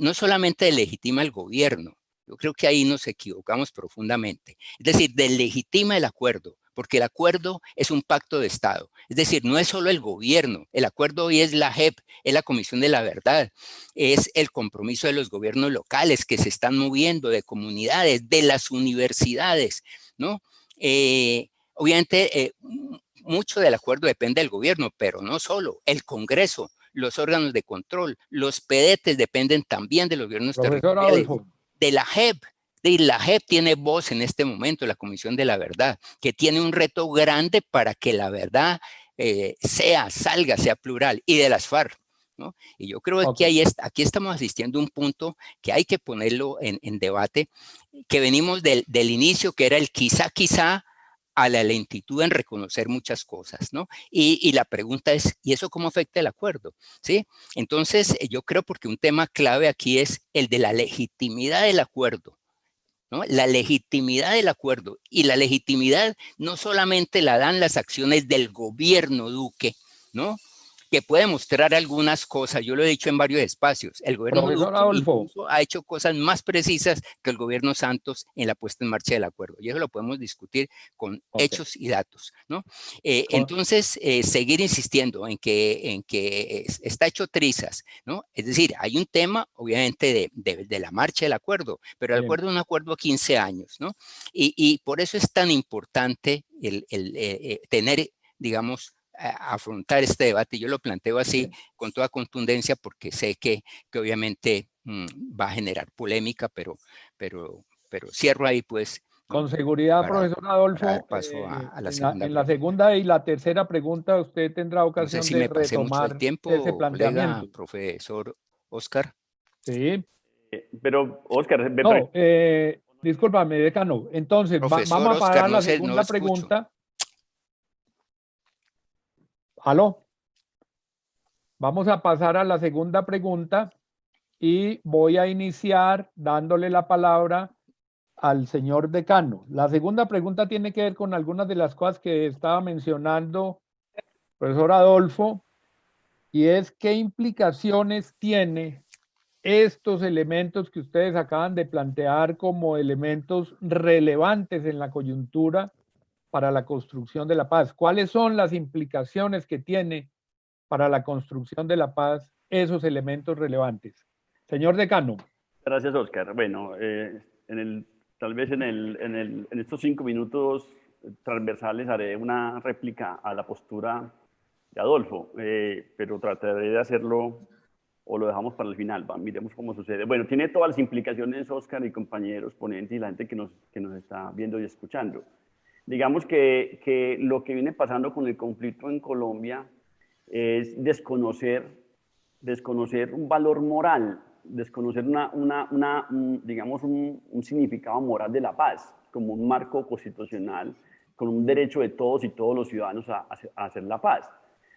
no solamente delegitima al gobierno, yo creo que ahí nos equivocamos profundamente, es decir, delegitima el acuerdo, porque el acuerdo es un pacto de Estado, es decir, no es solo el gobierno, el acuerdo hoy es la JEP, es la Comisión de la Verdad, es el compromiso de los gobiernos locales que se están moviendo, de comunidades, de las universidades, ¿no? Obviamente, mucho del acuerdo depende del gobierno, pero no solo, el Congreso, los órganos de control, los PEDETES dependen también de los gobiernos territoriales, de la JEP. La JEP tiene voz en este momento, la Comisión de la Verdad, que tiene un reto grande para que la verdad salga, sea plural, y de las FARC, ¿no? Y yo creo que aquí estamos asistiendo a un punto que hay que ponerlo en debate, que venimos del inicio, que era el quizá, a la lentitud en reconocer muchas cosas, ¿no? Y la pregunta es, ¿y eso cómo afecta el acuerdo? ¿Sí? Entonces, yo creo porque un tema clave aquí es el de la legitimidad del acuerdo, ¿no? La legitimidad del acuerdo, y la legitimidad no solamente la dan las acciones del gobierno Duque, ¿no? Que puede mostrar algunas cosas, yo lo he dicho en varios espacios, el gobierno Duque incluso ha hecho cosas más precisas que el gobierno Santos en la puesta en marcha del acuerdo, y eso lo podemos discutir con hechos y datos, ¿no? Entonces, seguir insistiendo en que está hecho trizas, ¿no? Es decir, hay un tema, obviamente, de la marcha del acuerdo, pero el acuerdo es un acuerdo a 15 años, ¿no? Y por eso es tan importante tener, digamos, afrontar este debate. Yo lo planteo así con toda contundencia porque sé que obviamente va a generar polémica, pero cierro ahí pues. Con seguridad, profesor Adolfo, dar paso a la segunda en la segunda y la tercera pregunta usted tendrá ocasión no sé si de me pasé mucho el tiempo, ese planteamiento. colega, profesor Oscar. Sí. Pero, Oscar, no, Discúlpame, decano. Entonces, Profesor vamos a Oscar, parar no la sé, no segunda escucho. pregunta. ¿Aló? Vamos a pasar a la segunda pregunta y voy a iniciar dándole la palabra al señor decano. La segunda pregunta tiene que ver con algunas de las cosas que estaba mencionando el profesor Adolfo, y es qué implicaciones tiene estos elementos que ustedes acaban de plantear como elementos relevantes en la coyuntura para la construcción de la paz. ¿Cuáles son las implicaciones que tiene para la construcción de la paz esos elementos relevantes? Señor decano. Gracias, Oscar. Bueno, tal vez en estos 5 minutos transversales haré una réplica a la postura de Adolfo, pero trataré de hacerlo o lo dejamos para el final. Miremos cómo sucede. Bueno, tiene todas las implicaciones, Oscar y compañeros ponentes y la gente que nos está viendo y escuchando. Digamos que lo que viene pasando con el conflicto en Colombia es desconocer un valor moral, desconocer digamos un significado moral de la paz, como un marco constitucional, con un derecho de todos y todos los ciudadanos a hacer la paz.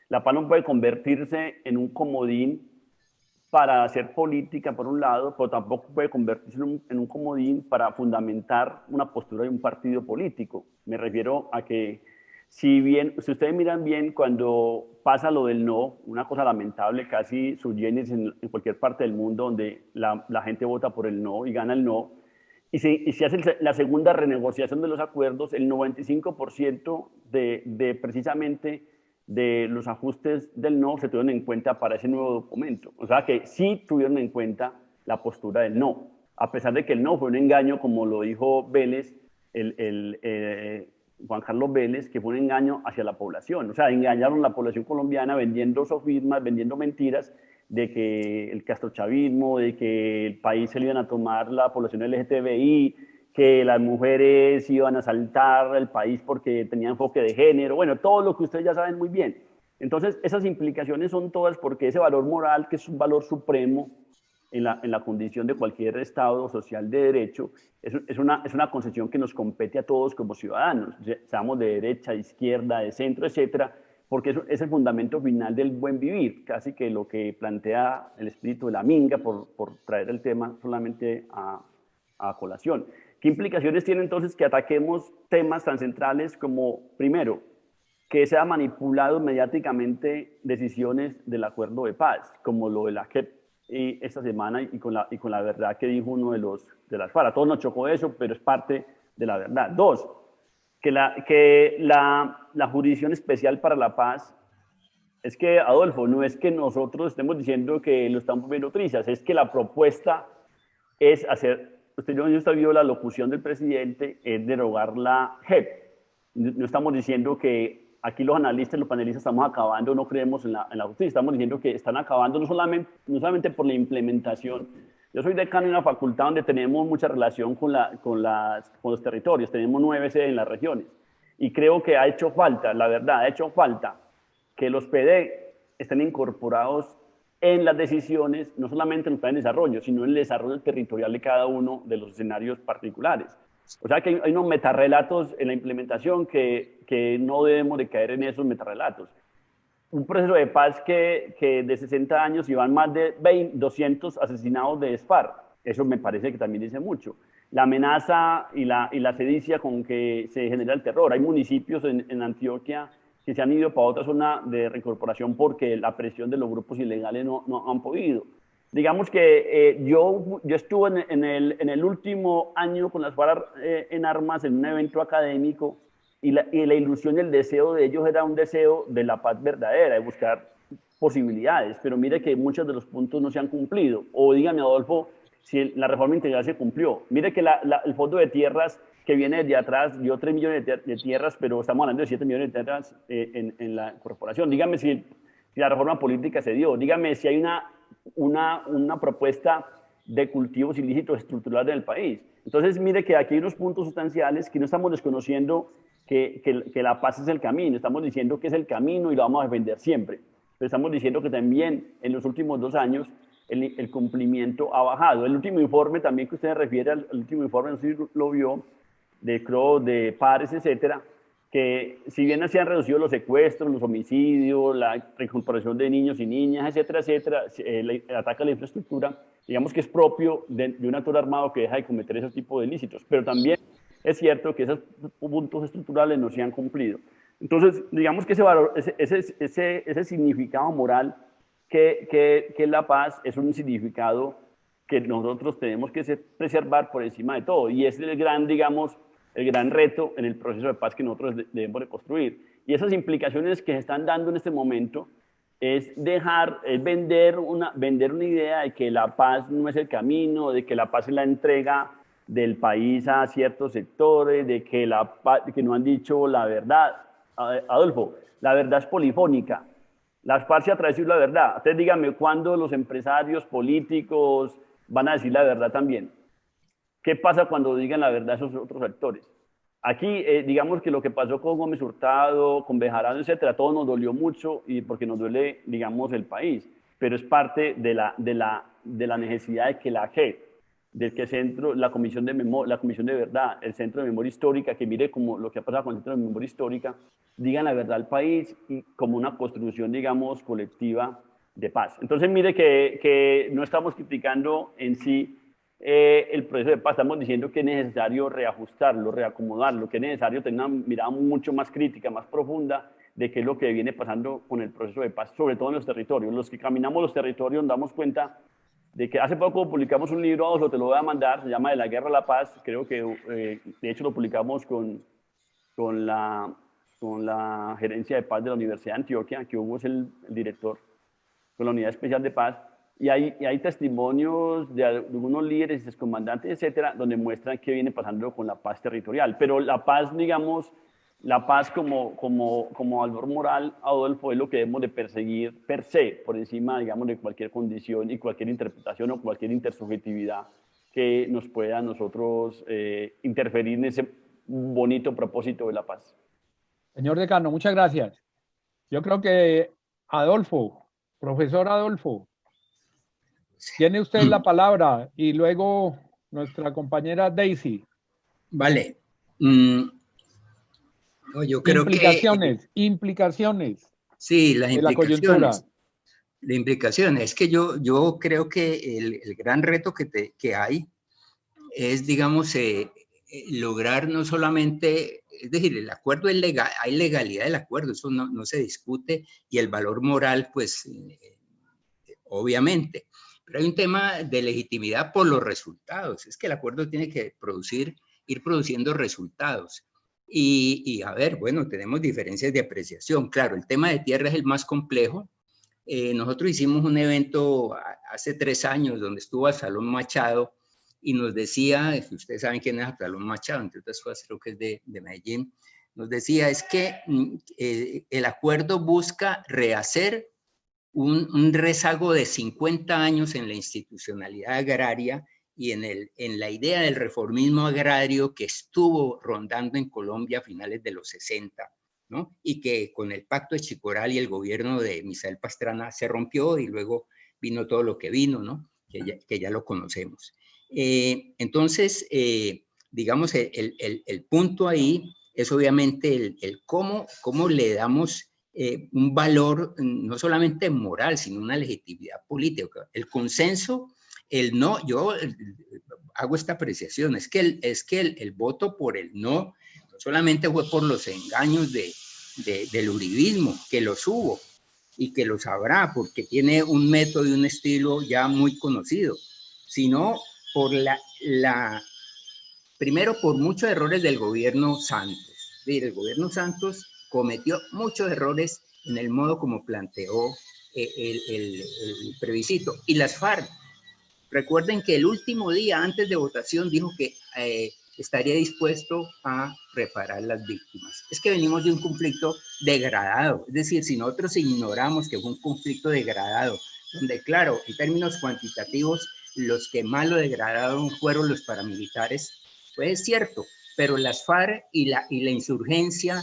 La paz no puede convertirse en un comodín para hacer política, por un lado, pero tampoco puede convertirse en un comodín para fundamentar una postura de un partido político. Me refiero a que, si ustedes miran bien, cuando pasa lo del no, una cosa lamentable, casi sui generis en cualquier parte del mundo donde la gente vota por el no y gana el no, y se hace la segunda renegociación de los acuerdos, el 95% precisamente de los ajustes del no se tuvieron en cuenta para ese nuevo documento. O sea que sí tuvieron en cuenta la postura del no, a pesar de que el no fue un engaño, como lo dijo Vélez, Juan Carlos Vélez, que fue un engaño hacia la población. O sea, engañaron a la población colombiana vendiendo sofismas, vendiendo mentiras de que el castrochavismo, de que el país se le iban a tomar la población LGTBI, que las mujeres iban a saltar el país porque tenían enfoque de género, bueno, todo lo que ustedes ya saben muy bien. Entonces, esas implicaciones son todas porque ese valor moral, que es un valor supremo en la condición de cualquier Estado social de derecho, es una concepción que nos compete a todos como ciudadanos, seamos de derecha, de izquierda, de centro, etcétera, porque es el fundamento final del buen vivir, casi que lo que plantea el espíritu de la minga, por traer el tema solamente a colación. ¿Qué implicaciones tiene entonces que ataquemos temas tan centrales como, primero, que se ha manipulado mediáticamente decisiones del acuerdo de paz, como lo de la JEP esta semana y con la verdad que dijo uno de las FARC? A todos nos chocó eso, pero es parte de la verdad. Dos, que la Jurisdicción Especial para la Paz, es que, Adolfo, no es que nosotros estemos diciendo que lo estamos viendo trizas, es que la propuesta es hacer, yo vio la locución del presidente, es derogar la JEP. No estamos diciendo que aquí los analistas, los panelistas estamos acabando, no creemos en la justicia, estamos diciendo que están acabando no solamente por la implementación. Yo soy decano de una facultad donde tenemos mucha relación con los territorios, tenemos 9 sedes en las regiones, y creo que ha hecho falta, la verdad, ha hecho falta que los PD estén incorporados en las decisiones, no solamente en el plan de desarrollo, sino en el desarrollo territorial de cada uno de los escenarios particulares. O sea que hay unos metarrelatos en la implementación que no debemos de caer en esos metarrelatos. Un proceso de paz que de 60 años y van más de 200 asesinados de FARC. Eso me parece que también dice mucho. La amenaza y la sedicia con que se genera el terror. Hay municipios en Antioquia que se han ido para otra zona de reincorporación porque la presión de los grupos ilegales no han podido. Digamos que yo estuve en el último año con las FARC en armas en un evento académico y la ilusión y el deseo de ellos era un deseo de la paz verdadera, de buscar posibilidades, pero mire que muchos de los puntos no se han cumplido. O dígame, Adolfo, si la reforma integral se cumplió. Mire que el fondo de tierras que viene de atrás dio 3 millones de tierras, pero estamos hablando de 7 millones de tierras en la corporación. Dígame si la reforma política se dio. Dígame si hay una propuesta de cultivos ilícitos estructurales en el país. Entonces, mire que aquí hay unos puntos sustanciales que no estamos desconociendo que la paz es el camino. Estamos diciendo que es el camino y lo vamos a defender siempre. Pero estamos diciendo que también en los últimos 2 años el cumplimiento ha bajado. El último informe también que usted se refiere, al último informe, no sé si lo vio, de CRO, de pares, etcétera, que si bien se han reducido los secuestros, los homicidios, la recuperación de niños y niñas, etcétera, etcétera, el ataque a la infraestructura, digamos que es propio de un actor armado que deja de cometer ese tipo de ilícitos, pero también es cierto que esos puntos estructurales no se han cumplido. Entonces, digamos que ese valor, ese significado moral que la paz es un significado que nosotros tenemos que preservar por encima de todo, y es el gran, digamos, el gran reto en el proceso de paz que nosotros debemos de construir. Y esas implicaciones que se están dando en este momento es vender una idea de que la paz no es el camino, de que la paz es la entrega del país a ciertos sectores, de que no han dicho la verdad. Adolfo, la verdad es polifónica. La paz se atreve a decir la verdad. Ustedes díganme cuándo los empresarios políticos van a decir la verdad también. ¿Qué pasa cuando digan la verdad esos otros actores? Aquí, digamos que lo que pasó con Gómez Hurtado, con Bejarano, etcétera, todo nos dolió mucho y porque nos duele, digamos, el país, pero es parte de la necesidad de que la JEP, del que la Comisión de Verdad, el Centro de Memoria Histórica, que mire como lo que ha pasado con el Centro de Memoria Histórica, digan la verdad al país y como una construcción, digamos, colectiva de paz. Entonces, mire que no estamos criticando en sí el proceso de paz, estamos diciendo que es necesario reajustarlo, reacomodarlo, que es necesario tener una mirada mucho más crítica, más profunda de qué es lo que viene pasando con el proceso de paz, sobre todo en los territorios. Los que caminamos los territorios nos damos cuenta de que hace poco publicamos un libro, Adolfo, te lo voy a mandar, se llama De la Guerra a la Paz, creo que de hecho lo publicamos con la Gerencia de Paz de la Universidad de Antioquia, que Hugo es el director con la Unidad Especial de Paz, y hay testimonios de algunos líderes, excomandantes, etcétera, donde muestran qué viene pasando con la paz territorial. Pero la paz, digamos, la paz como valor moral, Adolfo, es lo que debemos de perseguir per se, por encima, digamos, de cualquier condición y cualquier interpretación o cualquier intersubjetividad que nos pueda a nosotros interferir en ese bonito propósito de la paz. Señor decano, muchas gracias. Yo creo que Adolfo, profesor Adolfo, tiene usted la palabra y luego nuestra compañera Daisy. Vale. No, yo creo implicaciones. Sí, las de la coyuntura. La implicación es que yo creo que el gran reto que hay es, digamos, lograr no solamente, es decir, el acuerdo es legal, hay legalidad del acuerdo, eso no se discute, y el valor moral, pues, obviamente. Pero hay un tema de legitimidad por los resultados. Es que el acuerdo tiene que ir produciendo resultados. Y a ver, bueno, tenemos diferencias de apreciación. Claro, el tema de tierra es el más complejo. Nosotros hicimos un evento hace 3 años donde estuvo Absalón Machado y nos decía, si ustedes saben quién es Absalón Machado, entre otras cosas creo que es de Medellín, nos decía es que el acuerdo busca rehacer un rezago de 50 años en la institucionalidad agraria y en la idea del reformismo agrario que estuvo rondando en Colombia a finales de los 60, ¿no? Y que con el pacto de Chicoral y el gobierno de Misael Pastrana se rompió y luego vino todo lo que vino, ¿no? Que ya lo conocemos. Entonces, digamos, el punto ahí es obviamente el cómo le damos un valor no solamente moral, sino una legitimidad política. El consenso, el no, yo hago esta apreciación, es que el voto por el no solamente fue por los engaños del uribismo, que los hubo y que los habrá, porque tiene un método y un estilo ya muy conocido, sino por primero por muchos errores del gobierno Santos. El gobierno Santos cometió muchos errores en el modo como planteó el plebiscito. Y las FARC, recuerden que el último día antes de votación dijo que estaría dispuesto a reparar las víctimas. Es que venimos de un conflicto degradado, es decir, si nosotros ignoramos que fue un conflicto degradado, donde claro, en términos cuantitativos, los que más lo degradaron fueron los paramilitares, pues es cierto, pero las FARC y la insurgencia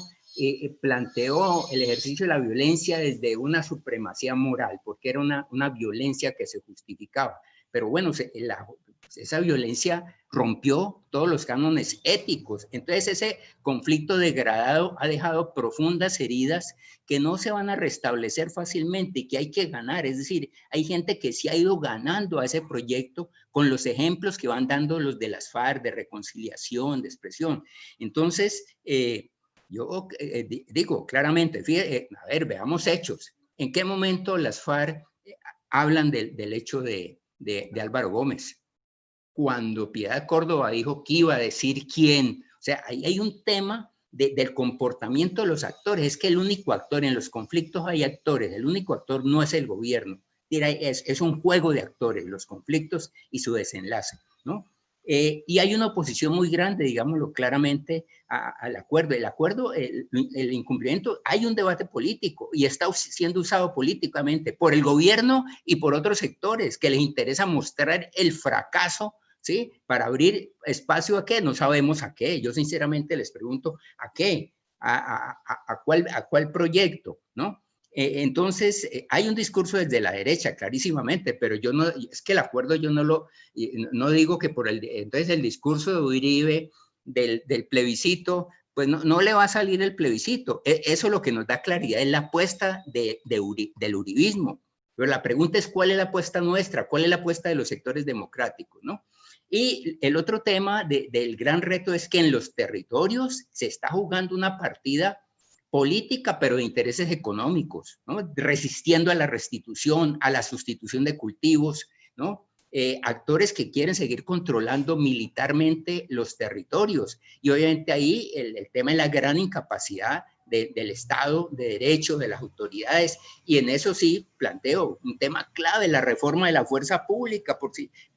planteó el ejercicio de la violencia desde una supremacía moral, porque era una violencia que se justificaba. Pero bueno, esa violencia rompió todos los cánones éticos. Entonces ese conflicto degradado ha dejado profundas heridas que no se van a restablecer fácilmente y que hay que ganar. Es decir, hay gente que sí ha ido ganando a ese proyecto con los ejemplos que van dando los de las FARC, de reconciliación, de expresión. Entonces, yo digo claramente, fíjate, a ver, veamos hechos. ¿En qué momento las FARC hablan del hecho de Álvaro Gómez? Cuando Piedad Córdoba dijo que iba a decir quién. O sea, ahí hay un tema del comportamiento de los actores. Es que el único actor en los conflictos hay actores. El único actor no es el gobierno. Es un juego de actores, los conflictos y su desenlace, ¿no? Y hay una oposición muy grande, digámoslo claramente, al acuerdo. El acuerdo, el incumplimiento, hay un debate político y está siendo usado políticamente por el gobierno y por otros sectores que les interesa mostrar el fracaso, ¿sí? Para abrir espacio a qué, no sabemos a qué. Yo sinceramente les pregunto, ¿a qué? ¿A cuál proyecto, no? Entonces, hay un discurso desde la derecha, clarísimamente, pero yo no, es que el acuerdo yo no digo que entonces el discurso de Uribe del plebiscito, pues no le va a salir el plebiscito. Eso lo que nos da claridad es la apuesta del uribismo. Pero la pregunta es cuál es la apuesta nuestra, cuál es la apuesta de los sectores democráticos, ¿no? Y el otro tema del gran reto es que en los territorios se está jugando una partida política, pero de intereses económicos, ¿no? Resistiendo a la restitución, a la sustitución de cultivos, ¿no? Actores que quieren seguir controlando militarmente los territorios. Y obviamente ahí el tema es la gran incapacidad del Estado, de Derecho, de las autoridades. Y en eso sí planteo un tema clave, la reforma de la fuerza pública,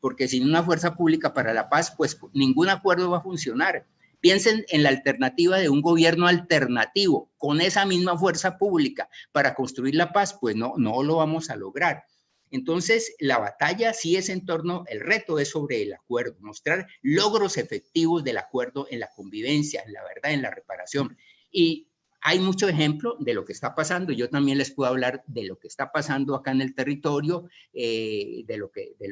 porque sin una fuerza pública para la paz, pues ningún acuerdo va a funcionar. Piensen en la alternativa de un gobierno alternativo con esa misma fuerza pública para construir la paz, pues no lo vamos a lograr. Entonces, la batalla sí es en torno, el reto es sobre el acuerdo, mostrar logros efectivos del acuerdo en la convivencia, en la verdad, en la reparación. Y hay mucho ejemplo de lo que está pasando. Yo también les puedo hablar de lo que está pasando acá en el territorio, de lo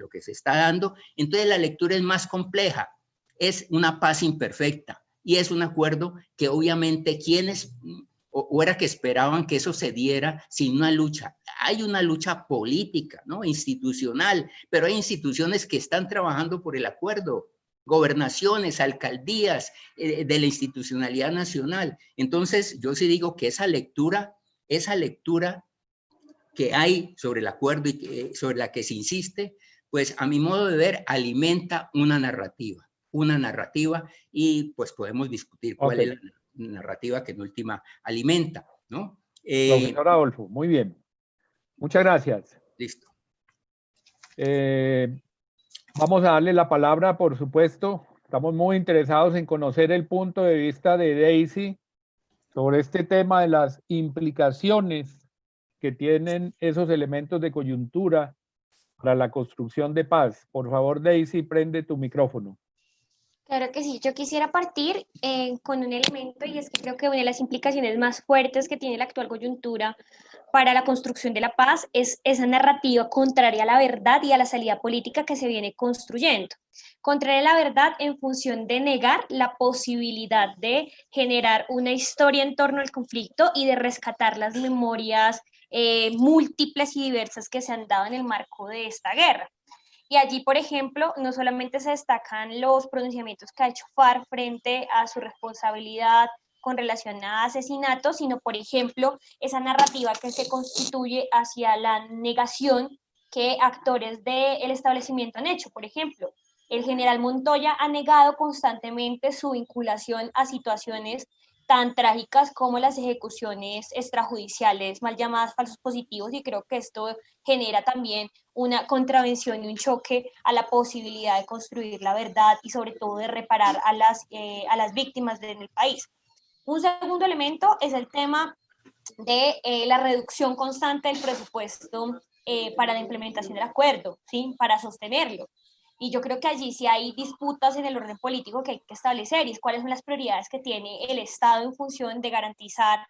que se está dando. Entonces, la lectura es más compleja. Es una paz imperfecta y es un acuerdo que obviamente quienes o era que esperaban que eso se diera sin una lucha. Hay una lucha política, ¿no? Institucional, pero hay instituciones que están trabajando por el acuerdo, gobernaciones, alcaldías, de la institucionalidad nacional. Entonces, yo sí digo que esa lectura que hay sobre el acuerdo y sobre la que se insiste, pues a mi modo de ver, alimenta una narrativa y pues podemos discutir cuál es la narrativa que en última alimenta, ¿no? Profesor Adolfo, muy bien. Muchas gracias. Listo. Vamos a darle la palabra, por supuesto. Estamos muy interesados en conocer el punto de vista de Daisy sobre este tema de las implicaciones que tienen esos elementos de coyuntura para la construcción de paz. Por favor, Daisy, prende tu micrófono. Claro que sí, yo quisiera partir con un elemento y es que creo que una de las implicaciones más fuertes que tiene la actual coyuntura para la construcción de la paz es esa narrativa contraria a la verdad y a la salida política que se viene construyendo. Contraria a la verdad en función de negar la posibilidad de generar una historia en torno al conflicto y de rescatar las memorias múltiples y diversas que se han dado en el marco de esta guerra. Y allí, por ejemplo, no solamente se destacan los pronunciamientos que ha hecho FARC frente a su responsabilidad con relación a asesinatos, sino, por ejemplo, esa narrativa que se constituye hacia la negación que actores del establecimiento han hecho. Por ejemplo, el general Montoya ha negado constantemente su vinculación a situaciones tan trágicas como las ejecuciones extrajudiciales, mal llamadas falsos positivos, y creo que esto genera también una contravención y un choque a la posibilidad de construir la verdad y sobre todo de reparar a las víctimas en el país. Un segundo elemento es el tema de la reducción constante del presupuesto para la implementación del acuerdo, ¿sí? Para sostenerlo. Y yo creo que allí sí hay disputas en el orden político que hay que establecer, y es cuáles son las prioridades que tiene el Estado en función de garantizar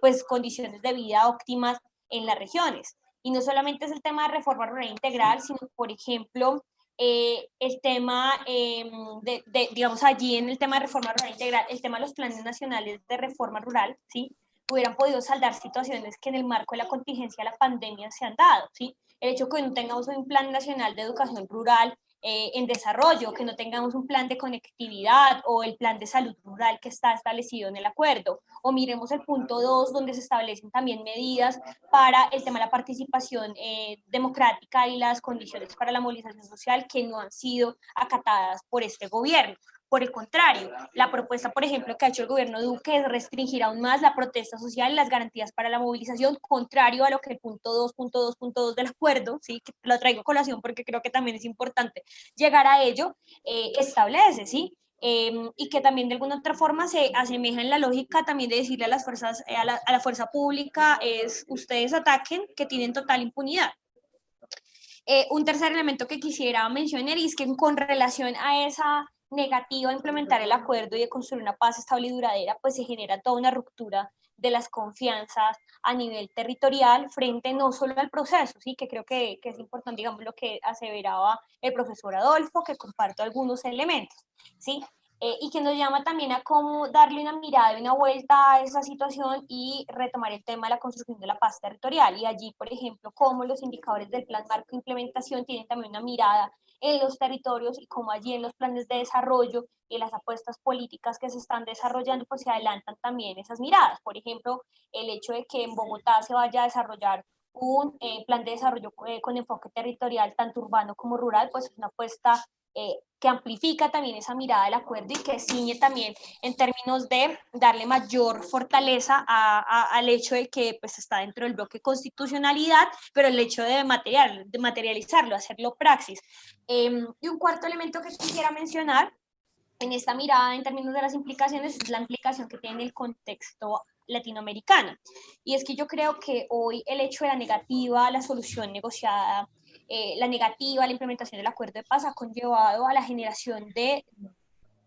pues condiciones de vida óptimas en las regiones. Y no solamente es el tema de reforma rural integral, sino, por ejemplo, el tema digamos, allí en el tema de reforma rural integral, el tema de los planes nacionales de reforma rural, ¿sí? Hubieran podido saldar situaciones que en el marco de la contingencia de la pandemia se han dado, ¿sí? El hecho que no tengamos un plan nacional de educación rural en desarrollo, que no tengamos un plan de conectividad o el plan de salud rural que está establecido en el acuerdo. O miremos el punto 2, donde se establecen también medidas para el tema de la participación democrática y las condiciones para la movilización social que no han sido acatadas por este gobierno. Por el contrario, la propuesta, por ejemplo, que ha hecho el gobierno Duque es restringir aún más la protesta social y las garantías para la movilización, contrario a lo que el punto 2.2.2 del acuerdo, ¿sí? Que lo traigo a colación porque creo que también es importante llegar a ello, establece, ¿sí? Y que también de alguna otra forma se asemeja en la lógica también de decirle a las fuerzas, a la fuerza pública, es ustedes ataquen, que tienen total impunidad. Un tercer elemento que quisiera mencionar es que con relación a esa negativa a implementar el acuerdo y de construir una paz estable y duradera, pues se genera toda una ruptura de las confianzas a nivel territorial frente no solo al proceso, ¿sí? Que creo que es importante, digamos, lo que aseveraba el profesor Adolfo, que comparto algunos elementos, ¿sí? Y que nos llama también a cómo darle una mirada y una vuelta a esa situación y retomar el tema de la construcción de la paz territorial. Y allí, por ejemplo, cómo los indicadores del Plan Marco de Implementación tienen también una mirada en los territorios y cómo allí en los planes de desarrollo y las apuestas políticas que se están desarrollando, pues se adelantan también esas miradas. Por ejemplo, el hecho de que en Bogotá se vaya a desarrollar un plan de desarrollo con enfoque territorial, tanto urbano como rural, pues es una apuesta que amplifica también esa mirada del acuerdo y que ciñe también en términos de darle mayor fortaleza al hecho de que pues, está dentro del bloque constitucionalidad, pero el hecho de materializarlo, hacerlo praxis. Y un cuarto elemento que quisiera mencionar en esta mirada en términos de las implicaciones es la implicación que tiene el contexto latinoamericano. Y es que yo creo que hoy el hecho de la negativa a la solución negociada, la negativa a la implementación del acuerdo de paz ha conllevado a la generación de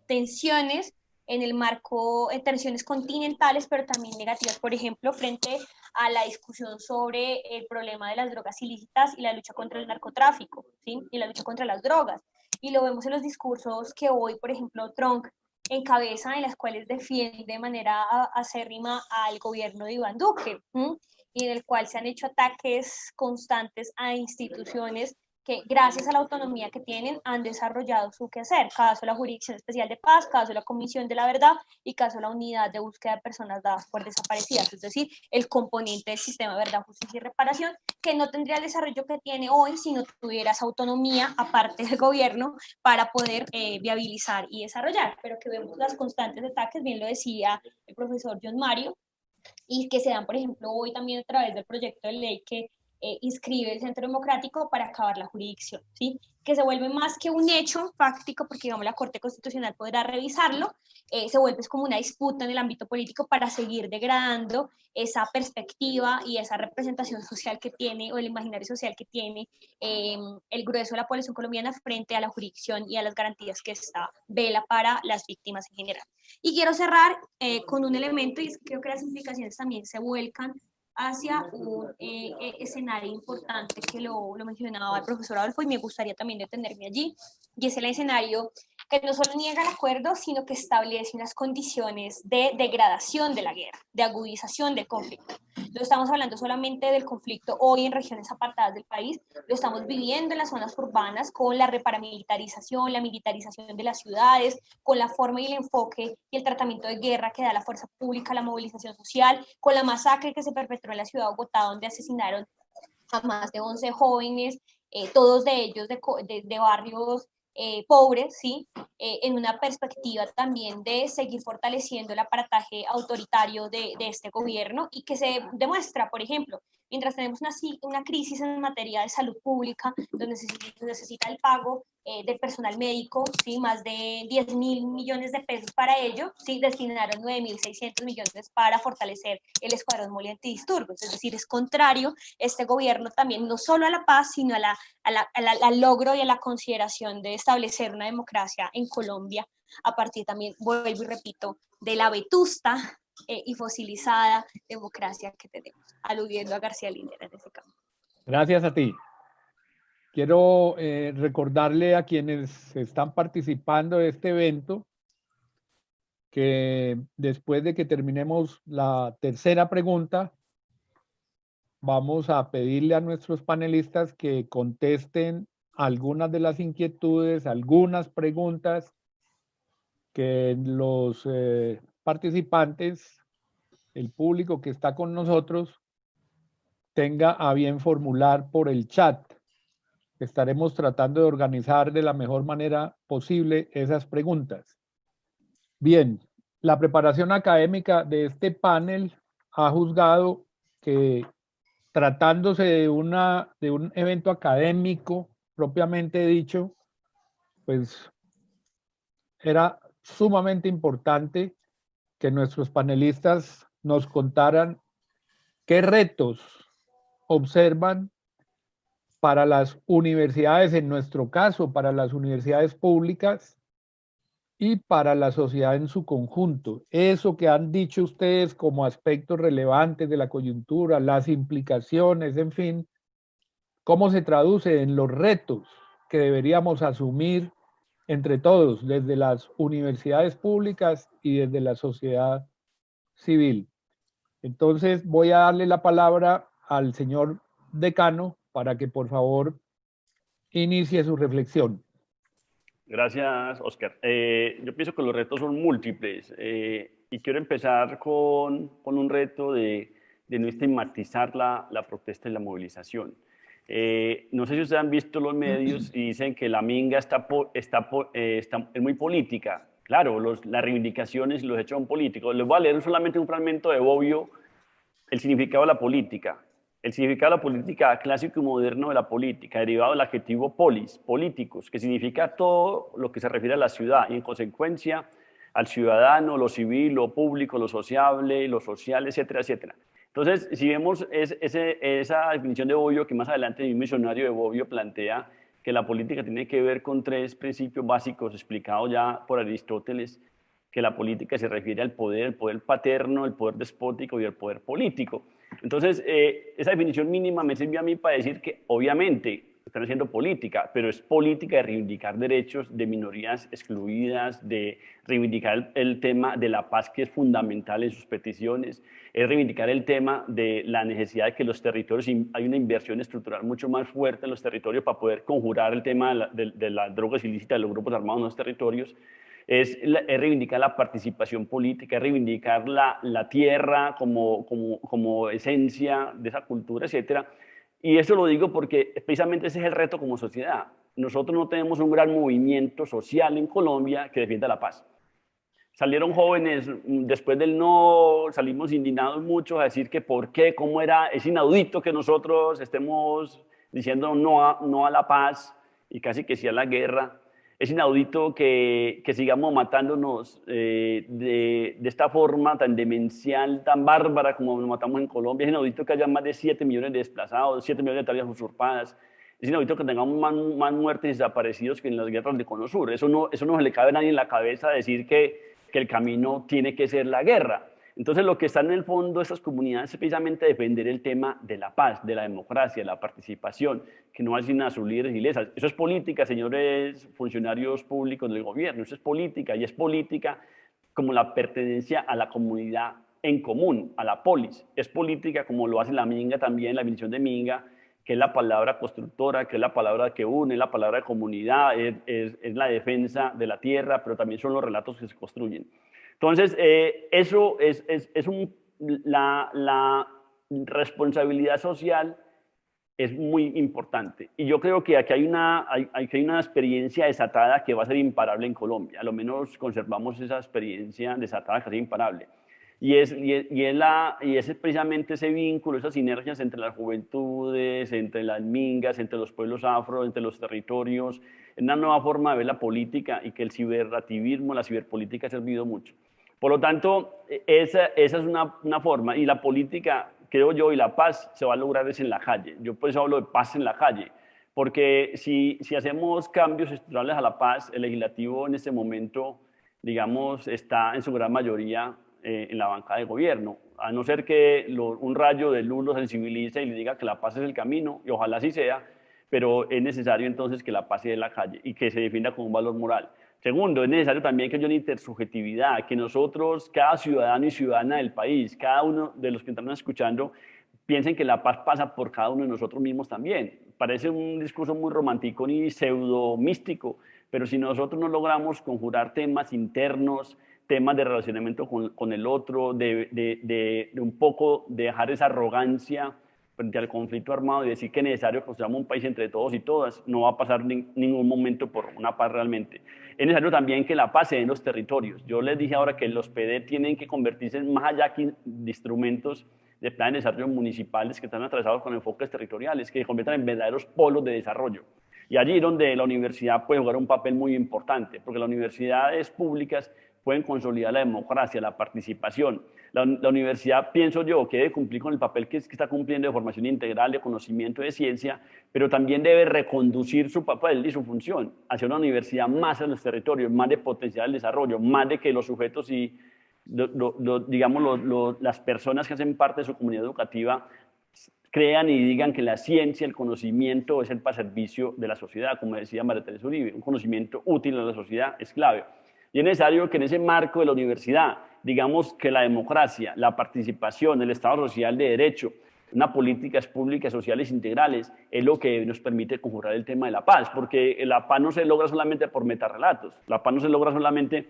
tensiones en el marco, tensiones continentales, pero también negativas, por ejemplo, frente a la discusión sobre el problema de las drogas ilícitas y la lucha contra el narcotráfico, ¿sí? Y la lucha contra las drogas. Y lo vemos en los discursos que hoy, por ejemplo, Trump encabeza, en las cuales defiende de manera acérrima al gobierno de Iván Duque, ¿sí? Y en el cual se han hecho ataques constantes a instituciones que gracias a la autonomía que tienen han desarrollado su quehacer, caso la Jurisdicción Especial de Paz, caso la Comisión de la Verdad y caso la Unidad de Búsqueda de Personas Dadas por Desaparecidas, es decir, el componente del sistema de verdad, justicia y reparación, que no tendría el desarrollo que tiene hoy si no tuviera esa autonomía, aparte del gobierno, para poder viabilizar y desarrollar, pero que vemos las constantes ataques, bien lo decía el profesor John Mario, y que se dan, por ejemplo, hoy también a través del proyecto de ley que inscribe el Centro Democrático para acabar la jurisdicción, ¿sí? Que se vuelve más que un hecho fáctico, porque digamos la Corte Constitucional podrá revisarlo, se vuelve como una disputa en el ámbito político para seguir degradando esa perspectiva y esa representación social que tiene, o el imaginario social que tiene el grueso de la población colombiana frente a la jurisdicción y a las garantías que esta vela para las víctimas en general. Y quiero cerrar con un elemento, y creo que las implicaciones también se vuelcan hacia un escenario importante que lo mencionaba el profesor Adolfo y me gustaría también detenerme allí, y es el escenario que no solo niega el acuerdo, sino que establece unas condiciones de degradación de la guerra, de agudización del conflicto. No estamos hablando solamente del conflicto hoy en regiones apartadas del país, lo estamos viviendo en las zonas urbanas con la reparamilitarización, la militarización de las ciudades, con la forma y el enfoque y el tratamiento de guerra que da la fuerza pública, la movilización social, con la masacre que se perpetró en la ciudad de Bogotá, donde asesinaron a más de 11 jóvenes, todos de ellos de barrios pobres, ¿sí? En una perspectiva también de seguir fortaleciendo el aparataje autoritario de este gobierno y que se demuestra, por ejemplo, mientras tenemos una crisis en materia de salud pública, donde se necesita el pago del personal médico, ¿sí? Más de 10.000 millones de pesos para ello, ¿sí? Destinaron 9.600 millones para fortalecer el escuadrón móvil antidisturbios. Es decir, es contrario este gobierno también no solo a la paz, sino al logro y a la consideración de establecer una democracia en Colombia a partir también, vuelvo y repito, de la vetusta y fosilizada democracia que tenemos, aludiendo a García Linera en ese campo. Gracias a ti. Quiero recordarle a quienes están participando de este evento que después de que terminemos la tercera pregunta, vamos a pedirle a nuestros panelistas que contesten algunas de las inquietudes, algunas preguntas que los participantes, el público que está con nosotros, tenga a bien formular por el chat. Estaremos tratando de organizar de la mejor manera posible esas preguntas. Bien, la preparación académica de este panel ha juzgado que tratándose de un evento académico propiamente dicho, pues era sumamente importante que nuestros panelistas nos contaran qué retos observan para las universidades, en nuestro caso, para las universidades públicas y para la sociedad en su conjunto. Eso que han dicho ustedes como aspectos relevantes de la coyuntura, las implicaciones, en fin, cómo se traduce en los retos que deberíamos asumir entre todos, desde las universidades públicas y desde la sociedad civil. Entonces voy a darle la palabra al señor decano para que por favor inicie su reflexión. Gracias, Oscar. Yo pienso que los retos son múltiples y quiero empezar con un reto de no estigmatizar la protesta y la movilización. No sé si ustedes han visto los medios y dicen que la minga es muy política. Claro, las reivindicaciones y los hechos son políticos. Les voy a leer solamente un fragmento de Bobbio, el significado de la política. El significado de la política clásico y moderno de la política, derivado del adjetivo polis, políticos, que significa todo lo que se refiere a la ciudad y en consecuencia al ciudadano, lo civil, lo público, lo sociable, lo social, etcétera, etcétera. Entonces, si vemos esa definición de Bobbio, que más adelante el misionario de Bobbio plantea que la política tiene que ver con tres principios básicos explicados ya por Aristóteles, que la política se refiere al poder, el poder paterno, el poder despótico y el poder político. Entonces, esa definición mínima me sirvió a mí para decir que obviamente están haciendo política, pero es política de reivindicar derechos de minorías excluidas, de reivindicar el tema de la paz que es fundamental en sus peticiones, es reivindicar el tema de la necesidad de que los territorios, hay una inversión estructural mucho más fuerte en los territorios para poder conjurar el tema de las drogas ilícitas de los grupos armados en los territorios. Es reivindicar la participación política, es reivindicar la tierra como esencia de esa cultura, etc. Y eso lo digo porque precisamente ese es el reto como sociedad. Nosotros no tenemos un gran movimiento social en Colombia que defienda la paz. Salieron jóvenes, después del no, salimos indignados mucho a decir que por qué, cómo era, es inaudito que nosotros estemos diciendo no a la paz y casi que sí a la guerra. Es inaudito que sigamos matándonos de esta forma tan demencial, tan bárbara como nos matamos en Colombia. Es inaudito que haya más de 7 millones de desplazados, 7 millones de tareas usurpadas. Es inaudito que tengamos más muertes y desaparecidos que en las guerras de Cono Sur. Eso no se le cabe a nadie en la cabeza decir que el camino tiene que ser la guerra. Entonces, lo que está en el fondo de estas comunidades es precisamente defender el tema de la paz, de la democracia, de la participación, que no asignan a sus líderes y iglesias. Eso es política, señores funcionarios públicos del gobierno. Eso es política, y es política como la pertenencia a la comunidad en común, a la polis. Es política como lo hace la minga también, la definición de minga, que es la palabra constructora, que es la palabra que une, es la palabra de comunidad, es la defensa de la tierra, pero también son los relatos que se construyen. Entonces, eso la responsabilidad social es muy importante. Y yo creo que aquí hay una experiencia desatada que va a ser imparable en Colombia. A lo menos conservamos esa experiencia desatada que va a ser imparable. Y es precisamente ese vínculo, esas sinergias entre las juventudes, entre las mingas, entre los pueblos afro, entre los territorios, es una nueva forma de ver la política y que el ciberactivismo, la ciberpolítica ha servido mucho. Por lo tanto, esa es una forma, y la política, creo yo, y la paz se va a lograr es en la calle. Yo por eso hablo de paz en la calle, porque si hacemos cambios estructurales a la paz, el legislativo en este momento, digamos, está en su gran mayoría en la bancada de gobierno, a no ser que un rayo de luz lo sensibilice y le diga que la paz es el camino, y ojalá así sea, pero es necesario entonces que la paz sea en la calle y que se defina como un valor moral. Segundo, es necesario también que haya una intersubjetividad, que nosotros, cada ciudadano y ciudadana del país, cada uno de los que están escuchando, piensen que la paz pasa por cada uno de nosotros mismos también. Parece un discurso muy romántico y pseudo místico, pero si nosotros no logramos conjurar temas internos, temas de relacionamiento con el otro, de un poco dejar esa arrogancia frente al conflicto armado y decir que es necesario construir un país entre todos y todas, no va a pasar ningún momento por una paz realmente. Es necesario también que la paz se dé en los territorios. Yo les dije ahora que los PD tienen que convertirse más allá que de instrumentos de planes de desarrollo municipales que están atravesados con enfoques territoriales, que se conviertan en verdaderos polos de desarrollo. Y allí es donde la universidad puede jugar un papel muy importante, porque las universidades públicas pueden consolidar la democracia, la participación. La universidad, pienso yo, que debe cumplir con el papel que está cumpliendo de formación integral, de conocimiento, de ciencia, pero también debe reconducir su papel y su función hacia una universidad más en los territorios, más de potenciar el desarrollo, más de que los sujetos y, digamos, las personas que hacen parte de su comunidad educativa crean y digan que la ciencia, el conocimiento es el para servicio de la sociedad, como decía María Teresa Uribe, un conocimiento útil a la sociedad es clave. Y es necesario que en ese marco de la universidad, digamos que la democracia, la participación, el Estado social de derecho, unas políticas públicas sociales integrales, es lo que nos permite conjurar el tema de la paz, porque la paz no se logra solamente por metarrelatos, la paz no se logra solamente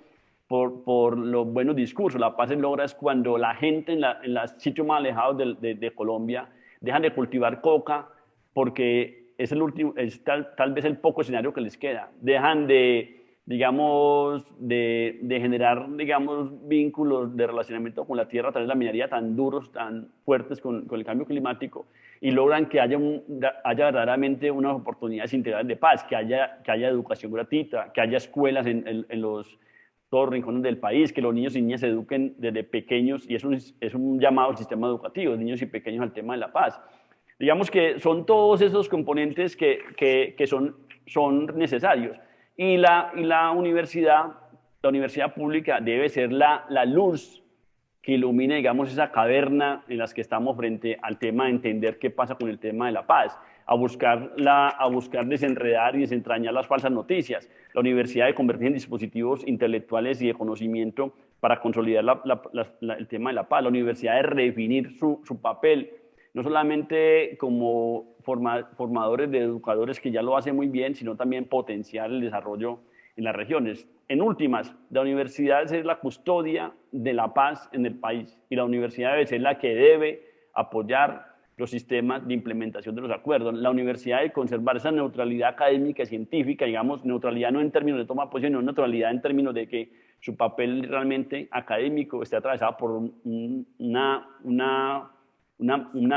por los buenos discursos, la paz se logra es cuando la gente en los sitios más alejados de Colombia dejan de cultivar coca porque es tal vez el poco escenario que les queda, dejan de digamos, de generar, digamos, vínculos de relacionamiento con la tierra a través de la minería tan duros, tan fuertes con el cambio climático, y logran que haya verdaderamente unas oportunidades integrales de paz, que haya educación gratuita, que haya escuelas en todos los rincones del país, que los niños y niñas se eduquen desde pequeños, y es un llamado al sistema educativo, niños y pequeños al tema de la paz. Digamos que son todos esos componentes que son necesarios. Y la universidad pública debe ser la luz que ilumine, digamos, esa caverna en las que estamos frente al tema de entender qué pasa con el tema de la paz, a buscar desenredar y desentrañar las falsas noticias. La universidad debe convertirse en dispositivos intelectuales y de conocimiento para consolidar el tema de la paz. La universidad debe redefinir su papel, no solamente como formadores de educadores, que ya lo hacen muy bien, sino también potenciar el desarrollo en las regiones. En últimas, la universidad debe ser la custodia de la paz en el país, y la universidad debe ser la que debe apoyar los sistemas de implementación de los acuerdos. La universidad debe conservar esa neutralidad académica y científica, digamos, neutralidad no en términos de toma de posición, sino neutralidad en términos de que su papel realmente académico esté atravesado por una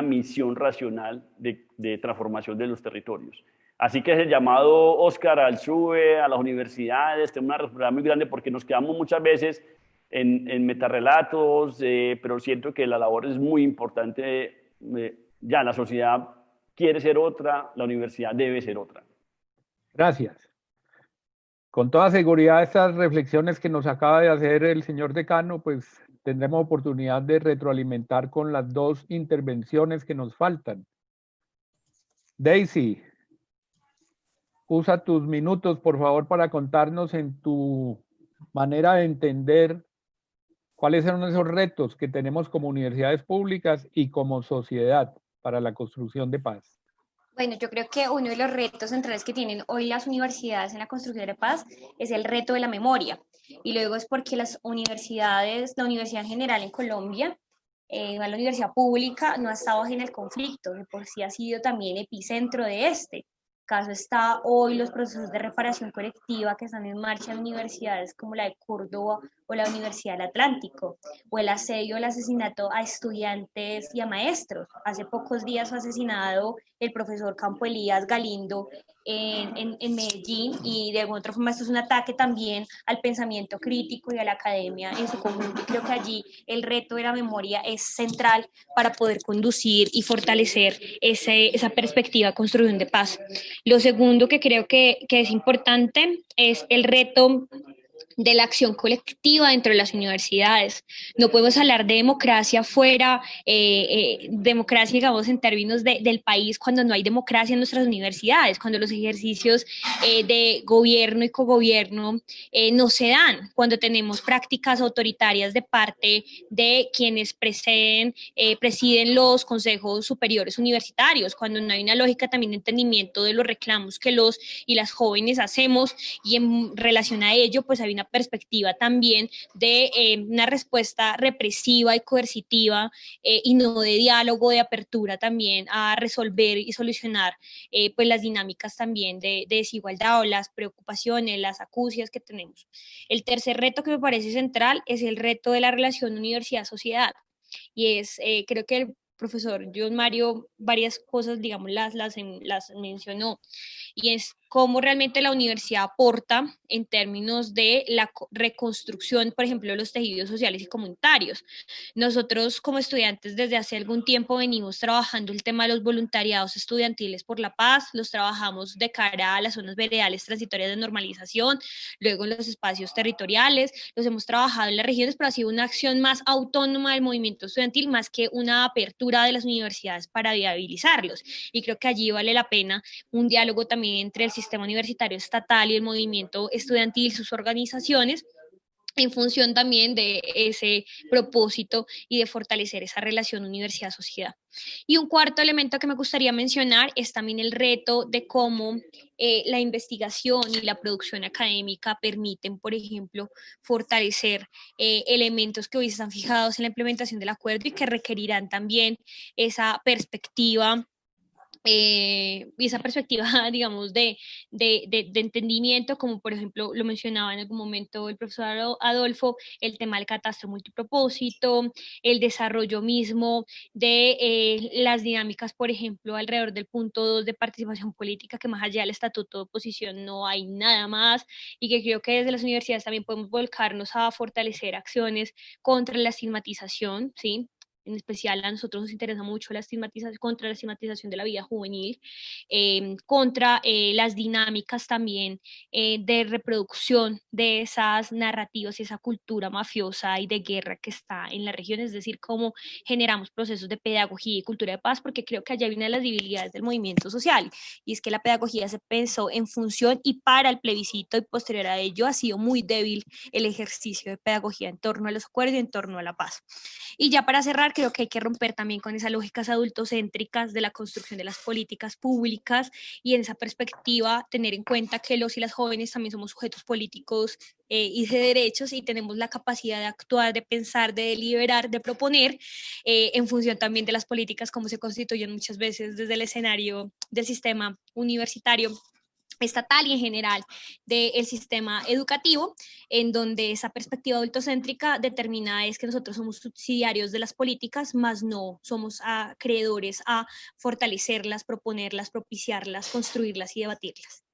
misión racional de transformación de los territorios. Así que es el llamado, Oscar, al SUBE, a las universidades, tenemos una responsabilidad muy grande porque nos quedamos muchas veces en metarrelatos, pero siento que la labor es muy importante. Ya la sociedad quiere ser otra, la universidad debe ser otra. Gracias. Con toda seguridad, estas reflexiones que nos acaba de hacer el señor decano, pues tendremos oportunidad de retroalimentar con las dos intervenciones que nos faltan. Daisy, usa tus minutos, por favor, para contarnos en tu manera de entender cuáles son esos retos que tenemos como universidades públicas y como sociedad para la construcción de paz. Bueno, yo creo que uno de los retos centrales que tienen hoy las universidades en la construcción de paz es el reto de la memoria. Y luego es porque las universidades, la universidad en general en Colombia, la universidad pública no ha estado ajena al conflicto, de por sí ha sido también epicentro de este. caso está hoy los procesos de reparación colectiva que están en marcha en universidades como la de Córdoba o la Universidad del Atlántico, o el asedio, el asesinato a estudiantes y a maestros. Hace pocos días fue asesinado el profesor Campo Elías Galindo en Medellín, y de alguna otra forma esto es un ataque también al pensamiento crítico y a la academia en su conjunto, y creo que allí el reto de la memoria es central para poder conducir y fortalecer esa perspectiva de construcción de paz. Lo segundo que creo que es importante es el reto de la acción colectiva dentro de las universidades. No podemos hablar de democracia fuera, democracia, digamos, en términos del país, cuando no hay democracia en nuestras universidades, cuando los ejercicios de gobierno y cogobierno no se dan, cuando tenemos prácticas autoritarias de parte de quienes presiden los consejos superiores universitarios, cuando no hay una lógica también de entendimiento de los reclamos que los y las jóvenes hacemos, y en relación a ello, pues hay una perspectiva también de una respuesta represiva y coercitiva, y no de diálogo, de apertura también a resolver y solucionar pues las dinámicas también de desigualdad o las preocupaciones, las acucias que tenemos. El tercer reto que me parece central es el reto de la relación universidad-sociedad, y es, creo que el profesor John Mario varias cosas, digamos, las mencionó, y es cómo realmente la universidad aporta en términos de la reconstrucción, por ejemplo, de los tejidos sociales y comunitarios. Nosotros como estudiantes desde hace algún tiempo venimos trabajando el tema de los voluntariados estudiantiles por la paz, los trabajamos de cara a las zonas veredales transitorias de normalización, luego en los espacios territoriales, los hemos trabajado en las regiones, pero ha sido una acción más autónoma del movimiento estudiantil, más que una apertura de las universidades para viabilizarlos, y creo que allí vale la pena un diálogo también entre el sistema universitario estatal y el movimiento estudiantil, sus organizaciones, en función también de ese propósito y de fortalecer esa relación universidad-sociedad. Y un cuarto elemento que me gustaría mencionar es también el reto de cómo la investigación y la producción académica permiten, por ejemplo, fortalecer elementos que hoy están fijados en la implementación del acuerdo y que requerirán también esa perspectiva, y esa perspectiva, digamos, de entendimiento, como por ejemplo lo mencionaba en algún momento el profesor Adolfo, el tema del catastro multipropósito, el desarrollo mismo de las dinámicas, por ejemplo, alrededor del punto 2 de participación política, que más allá del estatuto de oposición no hay nada más, y que creo que desde las universidades también podemos volcarnos a fortalecer acciones contra la estigmatización, ¿sí? En especial a nosotros nos interesa mucho la estigmatización, contra la estigmatización de la vida juvenil, contra las dinámicas también de reproducción de esas narrativas y esa cultura mafiosa y de guerra que está en la región, es decir, cómo generamos procesos de pedagogía y cultura de paz, porque creo que allá hay una de las debilidades del movimiento social, y es que la pedagogía se pensó en función y para el plebiscito, y posterior a ello ha sido muy débil el ejercicio de pedagogía en torno a los acuerdos y en torno a la paz. Y ya para cerrar, creo que hay que romper también con esas lógicas adultocéntricas de la construcción de las políticas públicas, y en esa perspectiva tener en cuenta que los y las jóvenes también somos sujetos políticos y de derechos, y tenemos la capacidad de actuar, de pensar, de deliberar, de proponer en función también de las políticas como se constituyen muchas veces desde el escenario del sistema universitario estatal y en general del sistema educativo, en donde esa perspectiva adultocéntrica determina es que nosotros somos subsidiarios de las políticas, más no somos acreedores a fortalecerlas, proponerlas, propiciarlas, construirlas y debatirlas.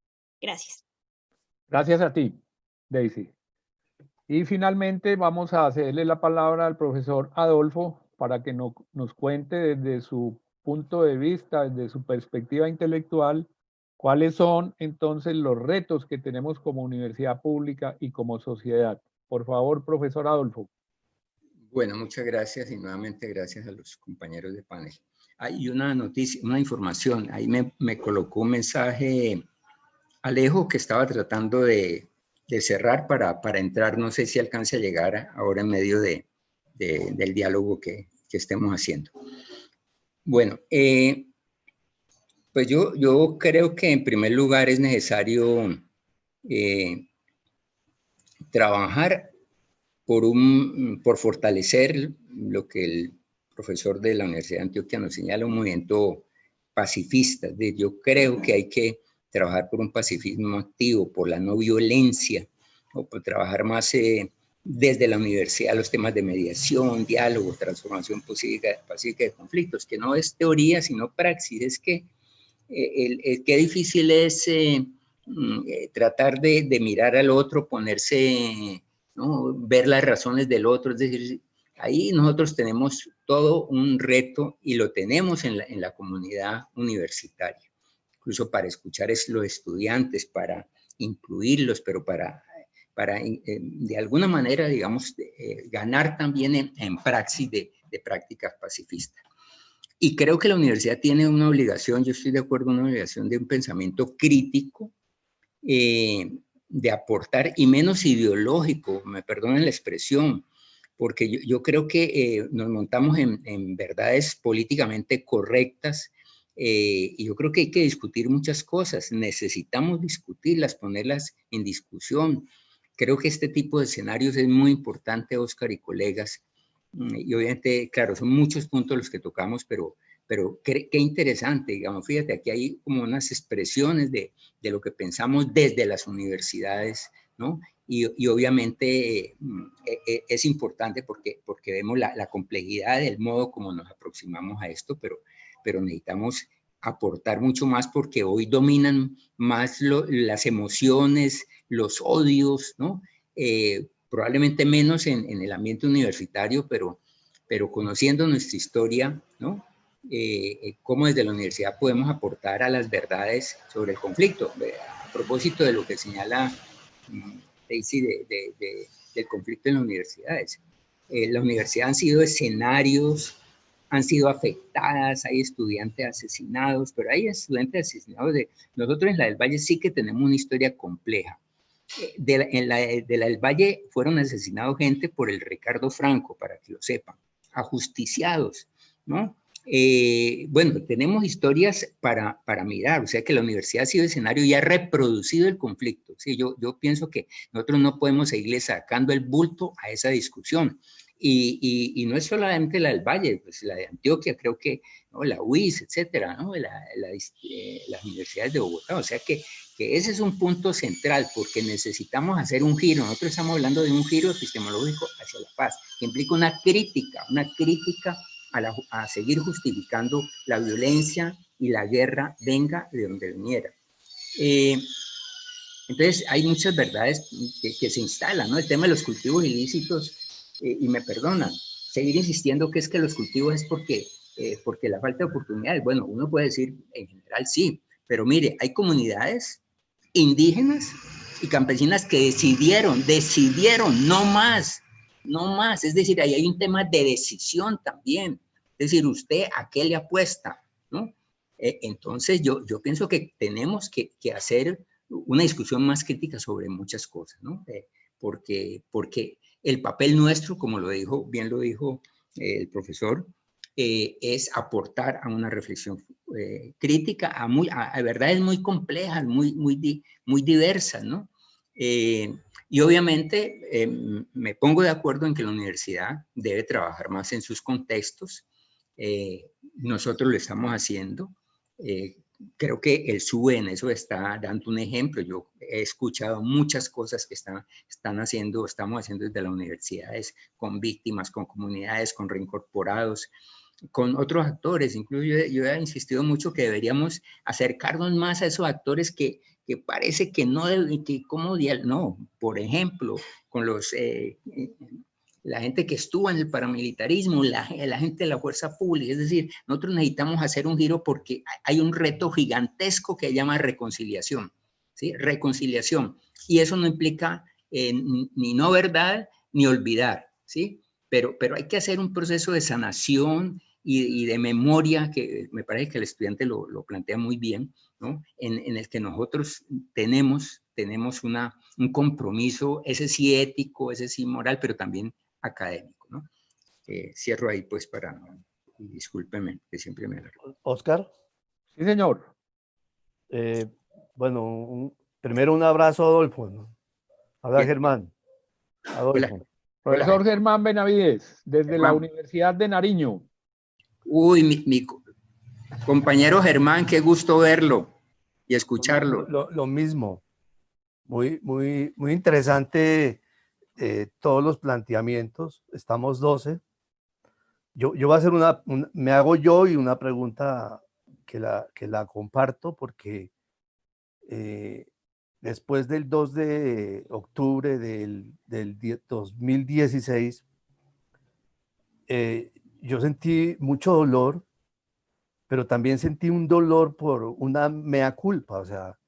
Gracias. Gracias a ti, Daisy. Y finalmente vamos a cederle la palabra al profesor Adolfo para que nos cuente desde su punto de vista, desde su perspectiva intelectual, ¿cuáles son entonces los retos que tenemos como universidad pública y como sociedad? Por favor, profesor Adolfo. Bueno, muchas gracias y nuevamente gracias a los compañeros de panel. Hay una noticia, una información, ahí me colocó un mensaje Alejo que estaba tratando de cerrar para entrar, no sé si alcance a llegar ahora en medio del diálogo que estemos haciendo. Bueno, pues yo creo que en primer lugar es necesario trabajar por fortalecer lo que el profesor de la Universidad de Antioquia nos señala, un movimiento pacifista. Yo creo que hay que trabajar por un pacifismo activo, por la no violencia, o por trabajar más desde la universidad los temas de mediación, diálogo, transformación pacífica de conflictos, que no es teoría, sino praxis. Es que qué difícil es tratar de mirar al otro, ponerse, ¿no? Ver las razones del otro. Es decir, ahí nosotros tenemos todo un reto y lo tenemos en la comunidad universitaria, incluso para escuchar a los estudiantes, para incluirlos, pero para de alguna manera, digamos, ganar también en praxis de prácticas pacifistas. Y creo que la universidad tiene una obligación, yo estoy de acuerdo, una obligación de un pensamiento crítico, de aportar, y menos ideológico, me perdonen la expresión, porque yo creo que nos montamos en verdades políticamente correctas, y yo creo que hay que discutir muchas cosas, necesitamos discutirlas, ponerlas en discusión. Creo que este tipo de escenarios es muy importante, Oscar y colegas, y obviamente, claro, son muchos puntos los que tocamos, pero qué interesante, digamos, fíjate, aquí hay como unas expresiones de lo que pensamos desde las universidades, ¿no? Y obviamente es importante porque vemos la complejidad del modo como nos aproximamos a esto, pero necesitamos aportar mucho más porque hoy dominan más las emociones, los odios, ¿no? Probablemente menos en el ambiente universitario, pero conociendo nuestra historia, ¿no? Cómo desde la universidad podemos aportar a las verdades sobre el conflicto. A propósito de lo que señala Daisy del conflicto en las universidades. La universidad han sido escenarios, han sido afectadas, hay estudiantes asesinados, pero hay estudiantes asesinados. Nosotros en la del Valle sí que tenemos una historia compleja. De la del Valle fueron asesinados gente por el Ricardo Franco, para que lo sepan, ajusticiados, ¿no? Bueno, tenemos historias para mirar, o sea que la universidad ha sido escenario y ha reproducido el conflicto. ¿Sí? Yo pienso que nosotros no podemos seguirle sacando el bulto a esa discusión. Y no es solamente la del Valle, pues la de Antioquia, creo que, ¿no? La UIS, etcétera, ¿no? Las universidades de Bogotá, o sea que ese es un punto central, porque necesitamos hacer un giro. Nosotros estamos hablando de un giro epistemológico hacia la paz, que implica una crítica a seguir justificando la violencia y la guerra, venga de donde viniera. Entonces, hay muchas verdades que se instalan, ¿no? El tema de los cultivos ilícitos, y me perdonan, seguir insistiendo que es que los cultivos es porque la falta de oportunidades. Bueno, uno puede decir, en general sí, pero mire, hay comunidades indígenas y campesinas que decidieron, no más, es decir, ahí hay un tema de decisión también, es decir, usted a qué le apuesta, ¿no? Entonces yo pienso que tenemos que hacer una discusión más crítica sobre muchas cosas, ¿no? Porque el papel nuestro, como bien lo dijo el profesor, es aportar a una reflexión crítica a verdades muy complejas, muy diversas, ¿no? Y obviamente me pongo de acuerdo en que la universidad debe trabajar más en sus contextos. Nosotros lo estamos haciendo. Creo que el SUBE en eso está dando un ejemplo. Yo he escuchado muchas cosas que estamos haciendo desde las universidades, con víctimas, con comunidades, con reincorporados, con otros actores. Incluso yo he insistido mucho que deberíamos acercarnos más a esos actores que parece que no, no, por ejemplo, con la gente que estuvo en el paramilitarismo, la gente de la fuerza pública. Es decir, nosotros necesitamos hacer un giro porque hay un reto gigantesco que se llama reconciliación, ¿sí? Reconciliación. Y eso no implica ni no verdad ni olvidar, ¿sí? Pero hay que hacer un proceso de sanación y de memoria, que me parece que el estudiante lo plantea muy bien, ¿no? En el que nosotros tenemos un compromiso, ese sí ético, ese sí moral, pero también académico, ¿no? Cierro ahí, pues, discúlpeme, que siempre me agarro. Oscar. Sí, señor. Bueno, primero un abrazo a Adolfo, ¿no? Habla Germán. Adolfo. Hola. Profesor Germán Benavides, desde la Universidad de Nariño. Uy, mi compañero Germán, qué gusto verlo. y escucharlo. Lo mismo. Muy interesante todos los planteamientos. Estamos 12. Yo voy a hacer me hago yo y una pregunta que la comparto porque después del 2 de octubre del 2016, yo sentí mucho dolor, pero también sentí un dolor por una mea culpa, o sea,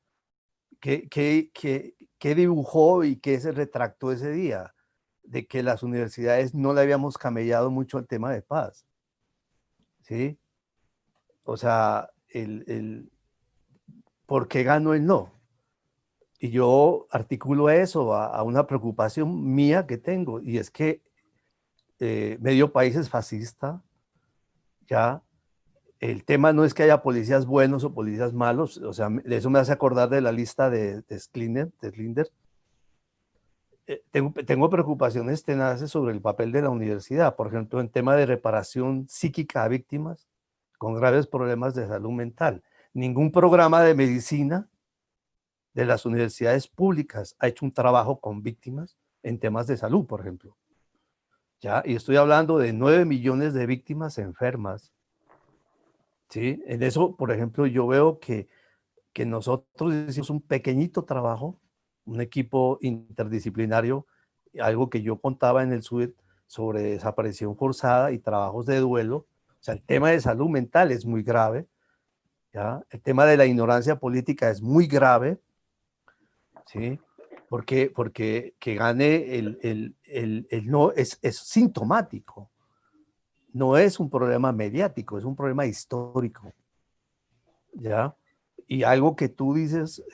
¿qué dibujó y qué se retractó ese día? De que las universidades no le habíamos camellado mucho al tema de paz, ¿sí? O sea, ¿por qué ganó el no? Y yo articulo eso a una preocupación mía que tengo, y es que medio país es fascista, ya. El tema no es que haya policías buenos o policías malos, o sea, eso me hace acordar de la lista de Slinder. Tengo preocupaciones tenaces sobre el papel de la universidad, por ejemplo, en tema de reparación psíquica a víctimas con graves problemas de salud mental. Ningún programa de medicina de las universidades públicas ha hecho un trabajo con víctimas en temas de salud, por ejemplo. ¿Ya? Y estoy hablando de 9 millones de víctimas enfermas. ¿Sí? En eso, por ejemplo, yo veo que nosotros hicimos un pequeñito trabajo, un equipo interdisciplinario, algo que yo contaba en el SUET sobre desaparición forzada y trabajos de duelo. O sea, el tema de salud mental es muy grave, ¿ya? El tema de la ignorancia política es muy grave, ¿sí? Porque que gane el no es sintomático. No es un problema mediático, es un problema histórico, ¿ya? Y algo que tú dices,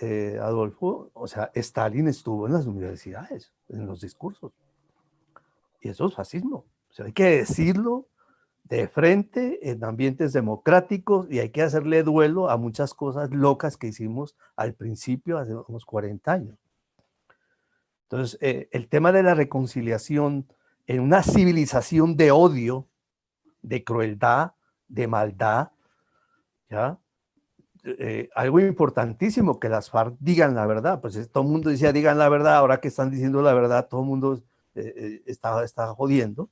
Adolfo, o sea, Stalin estuvo en las universidades, en los discursos. Y eso es fascismo. O sea, hay que decirlo de frente en ambientes democráticos y hay que hacerle duelo a muchas cosas locas que hicimos al principio, hace unos 40 años. Entonces, el tema de la reconciliación en una civilización de odio, de crueldad, de maldad, ¿ya? Algo importantísimo, que las FARC digan la verdad. Pues todo el mundo decía digan la verdad, ahora que están diciendo la verdad, todo el mundo está jodiendo.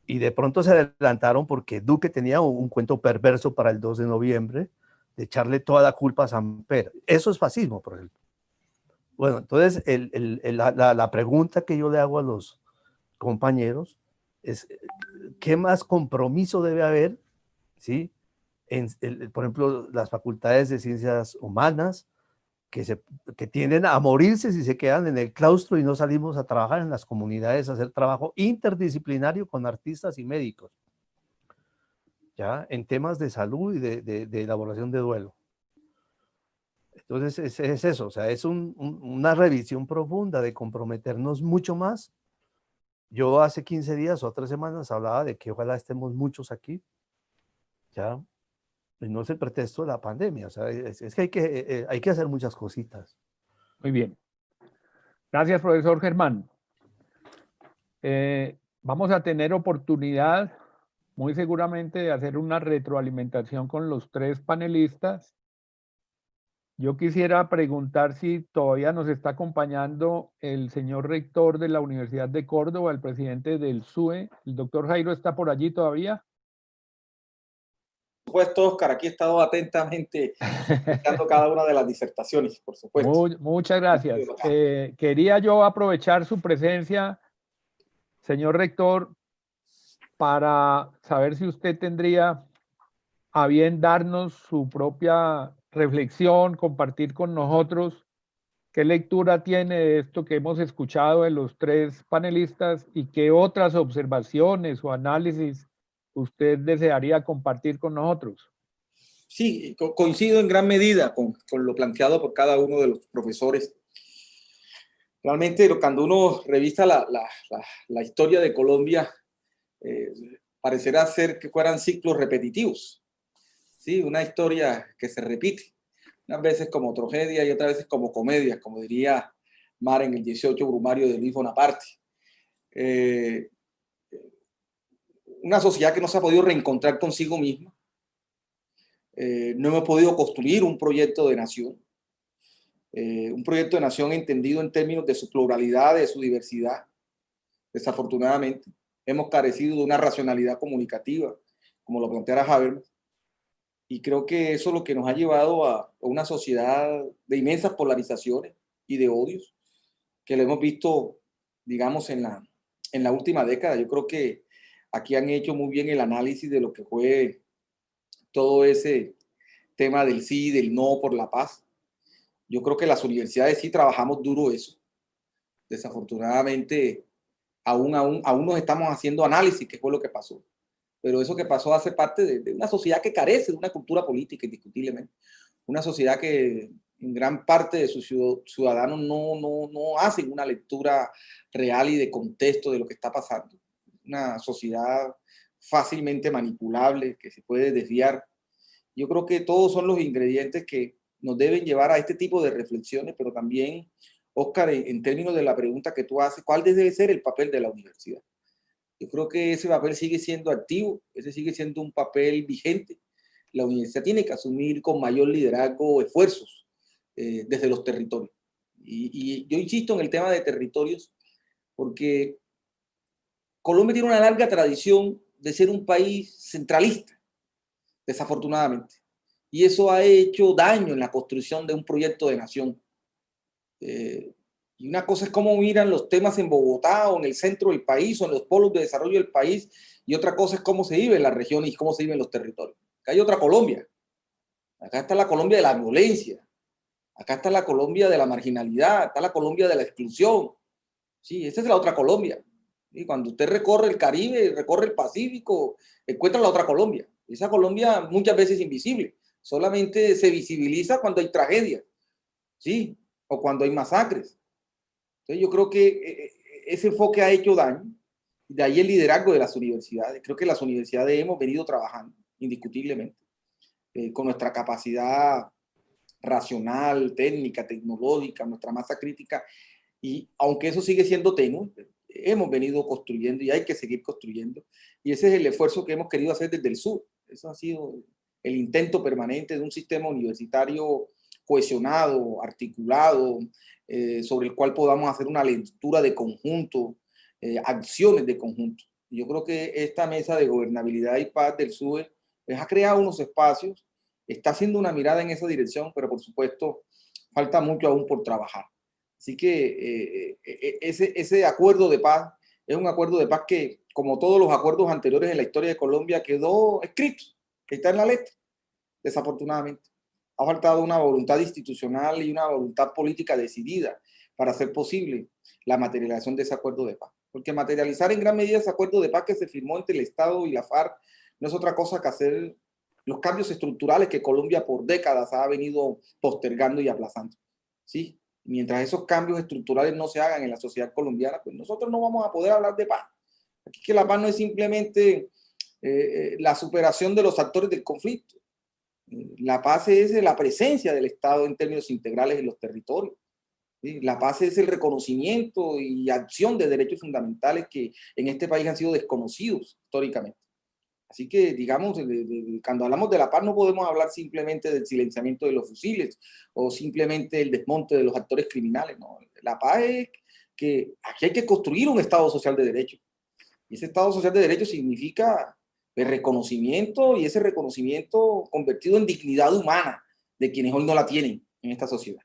Y de pronto se adelantaron porque Duque tenía un cuento perverso para el 2 de noviembre de echarle toda la culpa a Samper. Eso es fascismo, por ejemplo. Bueno, entonces la pregunta que yo le hago a los compañeros es, ¿qué más compromiso debe haber? ¿Sí? Por ejemplo, las facultades de ciencias humanas, que tienden a morirse si se quedan en el claustro y no salimos a trabajar en las comunidades, a hacer trabajo interdisciplinario con artistas y médicos, ¿ya? En temas de salud y de elaboración de duelo. Entonces es eso, o sea, es una revisión profunda de comprometernos mucho más. Yo hace 15 días o 3 semanas hablaba de que ojalá estemos muchos aquí, ¿ya? Y no es el pretexto de la pandemia, o sea, es que hay que hacer muchas cositas. Muy bien. Gracias, profesor Germán. Vamos a tener oportunidad, muy seguramente, de hacer una retroalimentación con los 3 panelistas. Yo quisiera preguntar si todavía nos está acompañando el señor rector de la Universidad de Córdoba, el presidente del SUE. ¿El doctor Jairo está por allí todavía? Por supuesto, Oscar, aquí he estado atentamente escuchando cada una de las disertaciones, por supuesto. Muchas gracias. Quería yo aprovechar su presencia, señor rector, para saber si usted tendría a bien darnos su propia reflexión, compartir con nosotros qué lectura tiene de esto que hemos escuchado de los 3 panelistas y qué otras observaciones o análisis usted desearía compartir con nosotros. Sí, coincido en gran medida con lo planteado por cada uno de los profesores. Realmente, cuando uno revisa la historia de Colombia, parecerá ser que fueran ciclos repetitivos. ¿Sí? Una historia que se repite, unas veces como tragedia y otras veces como comedia, como diría Mar en el 18 Brumario de Luis Bonaparte. Una sociedad que no se ha podido reencontrar consigo misma, no hemos podido construir un proyecto de nación. Un proyecto de nación entendido en términos de su pluralidad, de su diversidad. Desafortunadamente, hemos carecido de una racionalidad comunicativa, como lo planteara Habermas, y creo que eso es lo que nos ha llevado a una sociedad de inmensas polarizaciones y de odios, que lo hemos visto, digamos, en la última década. Yo creo que aquí han hecho muy bien el análisis de lo que fue todo ese tema del sí y del no por la paz. Yo creo que las universidades sí trabajamos duro eso. Desafortunadamente, aún nos estamos haciendo análisis, qué fue lo que pasó. Pero eso que pasó hace parte de una sociedad que carece de una cultura política, indiscutiblemente. Una sociedad que en gran parte de sus ciudadanos no hacen una lectura real y de contexto de lo que está pasando. Una sociedad fácilmente manipulable, que se puede desviar. Yo creo que todos son los ingredientes que nos deben llevar a este tipo de reflexiones, pero también, Óscar, en términos de la pregunta que tú haces, ¿cuál debe ser el papel de la universidad? Yo creo que ese papel sigue siendo activo, ese sigue siendo un papel vigente. La universidad tiene que asumir con mayor liderazgo esfuerzos desde los territorios. Y yo insisto en el tema de territorios porque Colombia tiene una larga tradición de ser un país centralista, desafortunadamente. Y eso ha hecho daño en la construcción de un proyecto de nación. Y una cosa es cómo miran los temas en Bogotá o en el centro del país o en los polos de desarrollo del país, y otra cosa es cómo se vive en la región y cómo se vive en los territorios. Acá hay otra Colombia. Acá está la Colombia de la violencia. Acá está la Colombia de la marginalidad. Está la Colombia de la exclusión. Sí, esa es la otra Colombia. Y cuando usted recorre el Caribe, recorre el Pacífico, encuentra la otra Colombia. Esa Colombia muchas veces invisible. Solamente se visibiliza cuando hay tragedias, ¿sí? O cuando hay masacres. Entonces yo creo que ese enfoque ha hecho daño. De ahí el liderazgo de las universidades. Creo que las universidades hemos venido trabajando, indiscutiblemente, con nuestra capacidad racional, técnica, tecnológica, nuestra masa crítica. Y aunque eso sigue siendo tenue, hemos venido construyendo y hay que seguir construyendo. Y ese es el esfuerzo que hemos querido hacer desde el sur. Eso ha sido el intento permanente de un sistema universitario cohesionado, articulado, sobre el cual podamos hacer una lectura de conjunto, acciones de conjunto. Yo creo que esta mesa de gobernabilidad y paz del SUBE ha creado unos espacios, está haciendo una mirada en esa dirección, pero por supuesto falta mucho aún por trabajar. Así que ese acuerdo de paz es un acuerdo de paz que, como todos los acuerdos anteriores en la historia de Colombia, quedó escrito, que está en la letra, desafortunadamente. Ha faltado una voluntad institucional y una voluntad política decidida para hacer posible la materialización de ese acuerdo de paz. Porque materializar en gran medida ese acuerdo de paz que se firmó entre el Estado y la FARC no es otra cosa que hacer los cambios estructurales que Colombia por décadas ha venido postergando y aplazando. ¿Sí? Mientras esos cambios estructurales no se hagan en la sociedad colombiana, pues nosotros no vamos a poder hablar de paz. Aquí que la paz no es simplemente la superación de los actores del conflicto. La paz es la presencia del Estado en términos integrales en los territorios. ¿Sí? La paz es el reconocimiento y acción de derechos fundamentales que en este país han sido desconocidos históricamente. Así que, digamos, cuando hablamos de la paz no podemos hablar simplemente del silenciamiento de los fusiles o simplemente el desmonte de los actores criminales. No. La paz es que aquí hay que construir un Estado social de derecho. Y ese Estado social de derecho significa el reconocimiento, y ese reconocimiento convertido en dignidad humana de quienes hoy no la tienen en esta sociedad.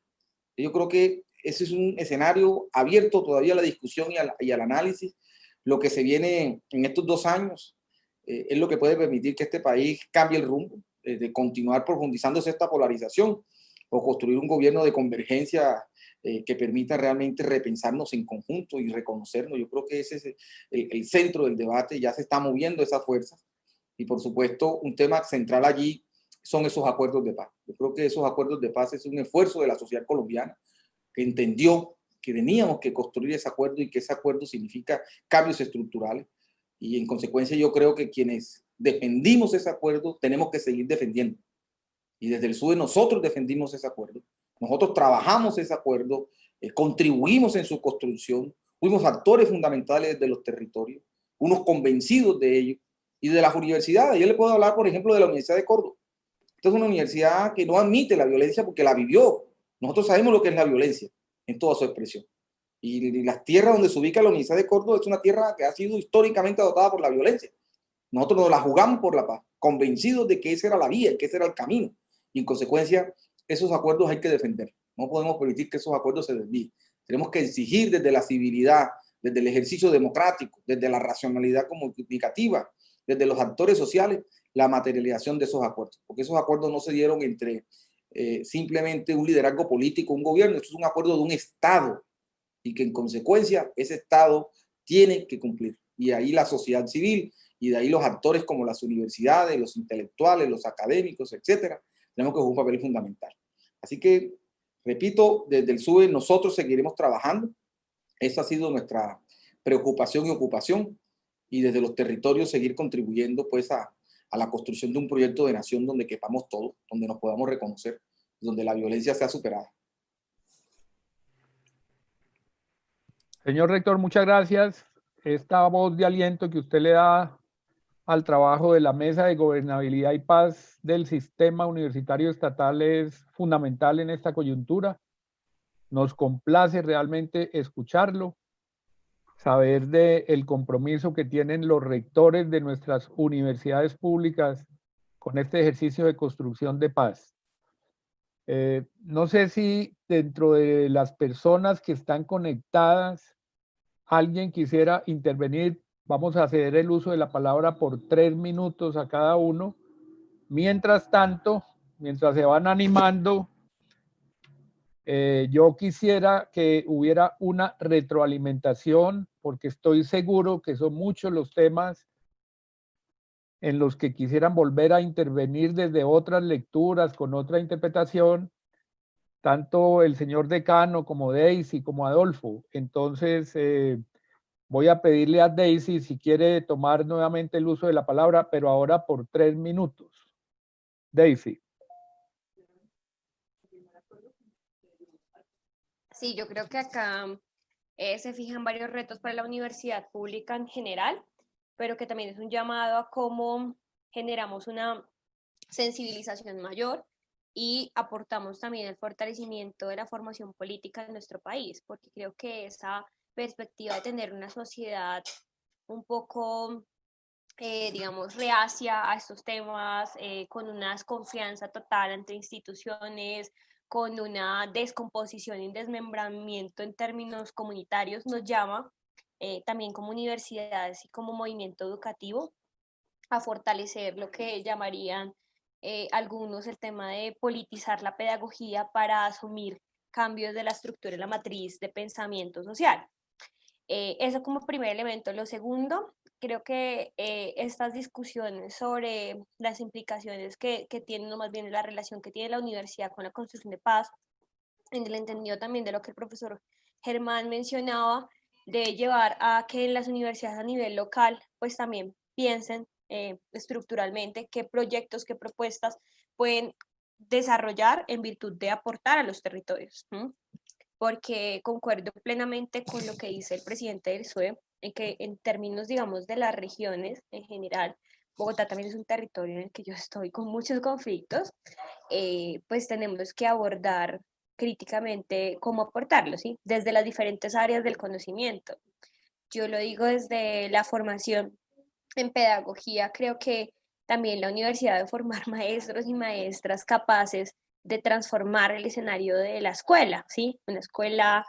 Yo creo que ese es un escenario abierto todavía a la discusión y al análisis. Lo que se viene en estos 2 años es lo que puede permitir que este país cambie el rumbo, de continuar profundizándose esta polarización o construir un gobierno de convergencia que permita realmente repensarnos en conjunto y reconocernos. Yo creo que ese es el centro del debate, ya se está moviendo esas fuerzas. Y por supuesto, un tema central allí son esos acuerdos de paz. Yo creo que esos acuerdos de paz es un esfuerzo de la sociedad colombiana que entendió que teníamos que construir ese acuerdo y que ese acuerdo significa cambios estructurales. Y en consecuencia yo creo que quienes defendimos ese acuerdo tenemos que seguir defendiendo. Y desde el SUBE nosotros defendimos ese acuerdo. Nosotros trabajamos ese acuerdo, contribuimos en su construcción, fuimos actores fundamentales de los territorios, unos convencidos de ello. Y de las universidades, yo le puedo hablar, por ejemplo, de la Universidad de Córdoba. Esta es una universidad que no admite la violencia porque la vivió. Nosotros sabemos lo que es la violencia en toda su expresión. Y las tierras donde se ubica la Universidad de Córdoba es una tierra que ha sido históricamente dotada por la violencia. Nosotros nos la jugamos por la paz, convencidos de que esa era la vía, que ese era el camino. Y en consecuencia, esos acuerdos hay que defender. No podemos permitir que esos acuerdos se desvíen. Tenemos que exigir desde la civilidad, desde el ejercicio democrático, desde la racionalidad comunicativa, desde los actores sociales, la materialización de esos acuerdos. Porque esos acuerdos no se dieron entre simplemente un liderazgo político, un gobierno. Esto es un acuerdo de un Estado y que en consecuencia ese Estado tiene que cumplir. Y ahí la sociedad civil y de ahí los actores como las universidades, los intelectuales, los académicos, etcétera, tenemos que jugar un papel fundamental. Así que, repito, desde el SUBE nosotros seguiremos trabajando. Esa ha sido nuestra preocupación y ocupación, y desde los territorios seguir contribuyendo pues a la construcción de un proyecto de nación donde quepamos todos, donde nos podamos reconocer, donde la violencia sea superada. Señor rector, muchas gracias. Esta voz de aliento que usted le da al trabajo de la Mesa de Gobernabilidad y Paz del Sistema Universitario Estatal es fundamental en esta coyuntura. Nos complace realmente escucharlo, saber del compromiso que tienen los rectores de nuestras universidades públicas con este ejercicio de construcción de paz. No sé si dentro de las personas que están conectadas, alguien quisiera intervenir. Vamos a ceder el uso de la palabra por 3 minutos a cada uno. Mientras tanto, mientras se van animando, yo quisiera que hubiera una retroalimentación, porque estoy seguro que son muchos los temas en los que quisieran volver a intervenir desde otras lecturas, con otra interpretación, tanto el señor decano como Daisy, como Adolfo. Entonces, voy a pedirle a Daisy si quiere tomar nuevamente el uso de la palabra, pero ahora por 3 minutos. Daisy. Sí, yo creo que acá se fijan varios retos para la universidad pública en general, pero que también es un llamado a cómo generamos una sensibilización mayor y aportamos también el fortalecimiento de la formación política en nuestro país, porque creo que esa perspectiva de tener una sociedad un poco, digamos, reacia a estos temas, con una desconfianza total entre instituciones, con una descomposición y desmembramiento en términos comunitarios, nos llama también como universidades y como movimiento educativo a fortalecer lo que llamarían algunos el tema de politizar la pedagogía para asumir cambios de la estructura y la matriz de pensamiento social. Eso como primer elemento. Lo segundo, creo que estas discusiones sobre las implicaciones que tienen, o más bien la relación que tiene la universidad con la construcción de paz, en el entendido también de lo que el profesor Germán mencionaba, de llevar a que las universidades a nivel local pues también piensen estructuralmente qué proyectos, qué propuestas pueden desarrollar en virtud de aportar a los territorios. Porque concuerdo plenamente con lo que dice el presidente del SUE, en que en términos, digamos, de las regiones en general, Bogotá también es un territorio en el que yo estoy con muchos conflictos, pues tenemos que abordar críticamente cómo aportarlo, ¿sí? Desde las diferentes áreas del conocimiento. Yo lo digo desde la formación en pedagogía, creo que también la universidad debe formar maestros y maestras capaces de transformar el escenario de la escuela, ¿sí? Una escuela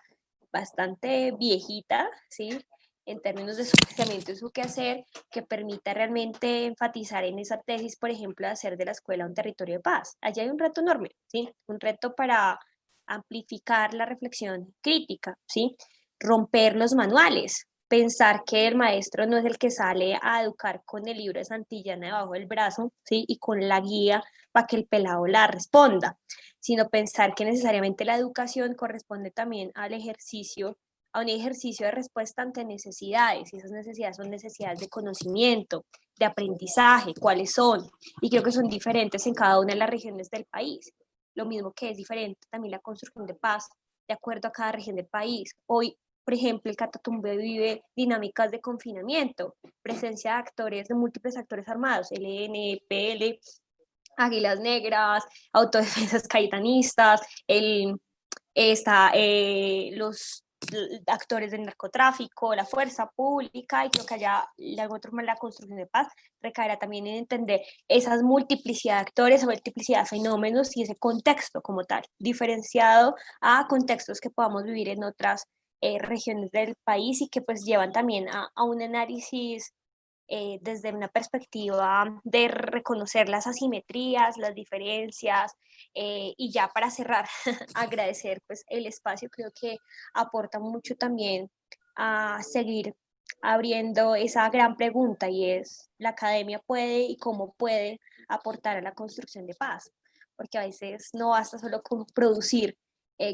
bastante viejita, ¿sí? En términos de su pensamiento y su quehacer, que permita realmente enfatizar en esa tesis, por ejemplo, de hacer de la escuela un territorio de paz. Allí hay un reto enorme, ¿sí? Un reto para amplificar la reflexión crítica, ¿sí? Romper los manuales, pensar que el maestro no es el que sale a educar con el libro de Santillana debajo del brazo, ¿sí? Y con la guía para que el pelado la responda, sino pensar que necesariamente la educación corresponde también al ejercicio, a un ejercicio de respuesta ante necesidades, y esas necesidades son necesidades de conocimiento, de aprendizaje, cuáles son, y creo que son diferentes en cada una de las regiones del país. Lo mismo que es diferente también la construcción de paz de acuerdo a cada región del país. Hoy, por ejemplo, el Catatumbo vive dinámicas de confinamiento, presencia de actores, de múltiples actores armados, ELN, EPL, Águilas Negras, autodefensas caetanistas, los actores del narcotráfico, la fuerza pública, y creo que allá de alguna otra manera la construcción de paz recaerá también en entender esas multiplicidad de actores o multiplicidad de fenómenos y ese contexto como tal, diferenciado a contextos que podamos vivir en otras regiones del país y que pues llevan también a un análisis desde una perspectiva de reconocer las asimetrías, las diferencias, y ya para cerrar, agradecer pues el espacio, creo que aporta mucho también a seguir abriendo esa gran pregunta y es, ¿la academia puede y cómo puede aportar a la construcción de paz? Porque a veces no basta solo con producir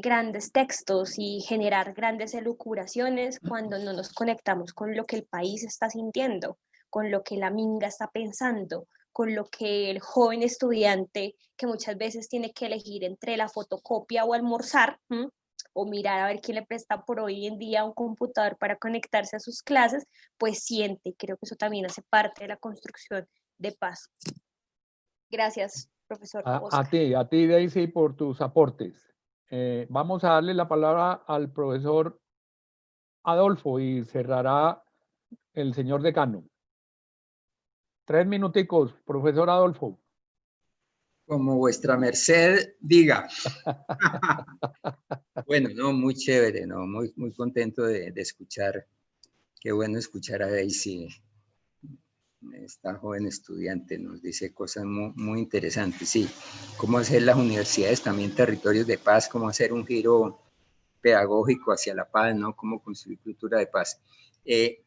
grandes textos y generar grandes elucubraciones cuando no nos conectamos con lo que el país está sintiendo, con lo que la minga está pensando, con lo que el joven estudiante que muchas veces tiene que elegir entre la fotocopia o almorzar, o mirar a ver quién le presta por hoy en día un computador para conectarse a sus clases, pues siente. Creo que eso también hace parte de la construcción de paz. Gracias, profesor Oscar. A ti, Daisy, por tus aportes. Vamos a darle la palabra al profesor Adolfo y cerrará el señor decano. 3 minuticos, profesor Adolfo. Como vuestra merced diga. Bueno, no, muy chévere, no, muy contento de escuchar. Qué bueno escuchar a Daisy, esta joven estudiante, nos dice cosas muy interesantes, sí. Cómo hacer las universidades también territorios de paz, cómo hacer un giro pedagógico hacia la paz, ¿no? Cómo construir cultura de paz.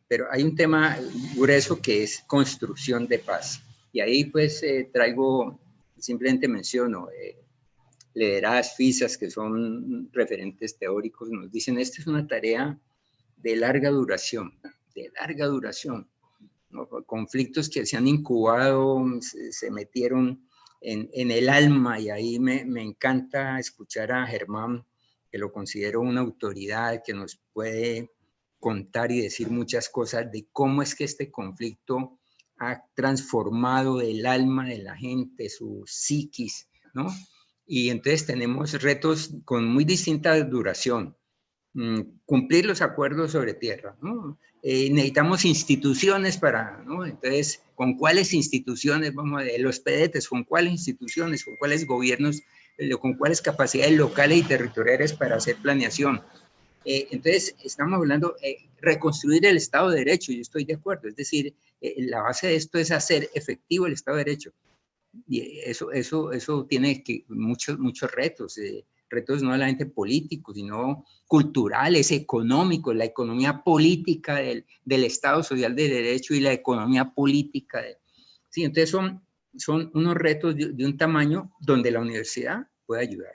Pero hay un tema grueso que es construcción de paz. Y ahí pues simplemente menciono, Lederach, Fisas, que son referentes teóricos, nos dicen, esta es una tarea de larga duración, ¿no? Conflictos que se han incubado, se metieron en el alma, y ahí me encanta escuchar a Germán, que lo considero una autoridad que nos puede contar y decir muchas cosas de cómo es que este conflicto ha transformado el alma de la gente, su psiquis, ¿no? Y entonces tenemos retos con muy distinta duración. Cumplir los acuerdos sobre tierra, ¿no? Necesitamos instituciones para, ¿no? Entonces, ¿con cuáles instituciones vamos a ver? Los PEDETES, ¿con cuáles instituciones? ¿Con cuáles gobiernos? ¿Con cuáles capacidades locales y territoriales para hacer planeación? Entonces, estamos hablando de reconstruir el Estado de Derecho, yo estoy de acuerdo, es decir, la base de esto es hacer efectivo el Estado de Derecho. Y eso tiene muchos retos, retos no solamente políticos, sino culturales, económicos, la economía política del Estado Social de Derecho y la economía política. Sí, entonces son unos retos de un tamaño donde la universidad puede ayudar.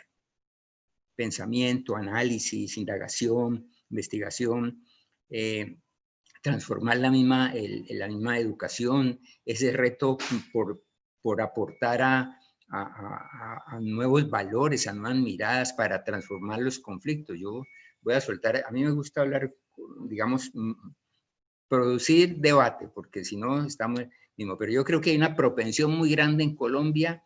Pensamiento, análisis, indagación, investigación, transformar la misma educación, ese reto por aportar a nuevos valores, a nuevas miradas para transformar los conflictos. Yo voy a soltar, a mí me gusta hablar, digamos, producir debate, porque si no estamos mismo, pero yo creo que hay una propensión muy grande en Colombia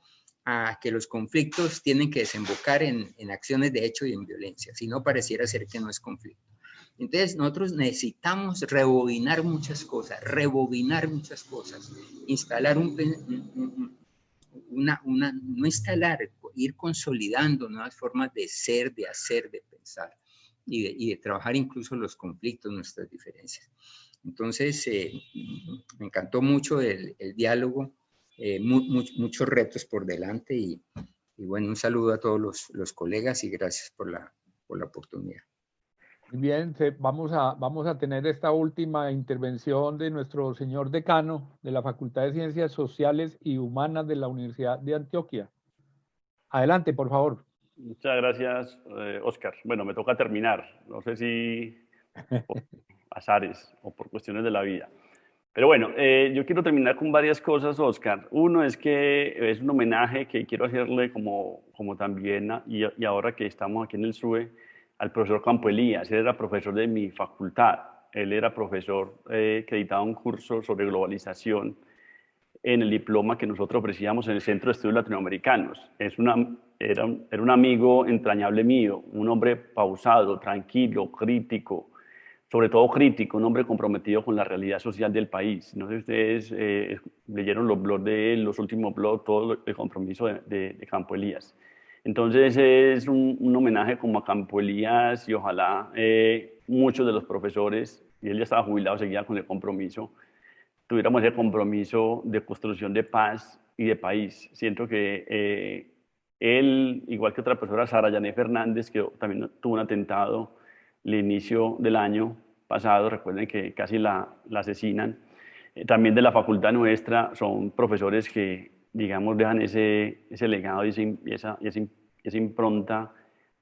a que los conflictos tienen que desembocar en acciones de hecho y en violencia, si no pareciera ser que no es conflicto. Entonces nosotros necesitamos rebobinar muchas cosas, instalar no instalar, ir consolidando nuevas formas de ser, de hacer, de pensar y de trabajar incluso los conflictos, nuestras diferencias. Entonces, me encantó mucho el diálogo, muchos retos por delante y bueno, un saludo a todos los colegas y gracias por la oportunidad. Bien, vamos a tener esta última intervención de nuestro señor decano de la Facultad de Ciencias Sociales y Humanas de la Universidad de Antioquia. Adelante, por favor. Muchas gracias, Oscar. Bueno, me toca terminar. No sé si por azares o por cuestiones de la vida. Pero bueno, yo quiero terminar con varias cosas, Oscar. Uno es que es un homenaje que quiero hacerle como también, y ahora que estamos aquí en el SUE, al profesor Campo Elías. Él era profesor de mi facultad. Él era profesor que dictaba un curso sobre globalización en el diploma que nosotros ofrecíamos en el Centro de Estudios Latinoamericanos. Era un amigo entrañable mío, un hombre pausado, tranquilo, crítico, sobre todo crítico, un hombre comprometido con la realidad social del país. No sé si ustedes leyeron los blogs de él, los últimos blogs, todo el compromiso de Campo Elías. Entonces es un homenaje como a Campo Elías y ojalá muchos de los profesores, y él ya estaba jubilado, seguía con el compromiso, tuviéramos ese compromiso de construcción de paz y de país. Siento que él, igual que otra profesora, Sara Yané Fernández, que también tuvo un atentado el inicio del año pasado, recuerden que casi la asesinan, también de la facultad nuestra, son profesores que, digamos, dejan ese legado y esa impronta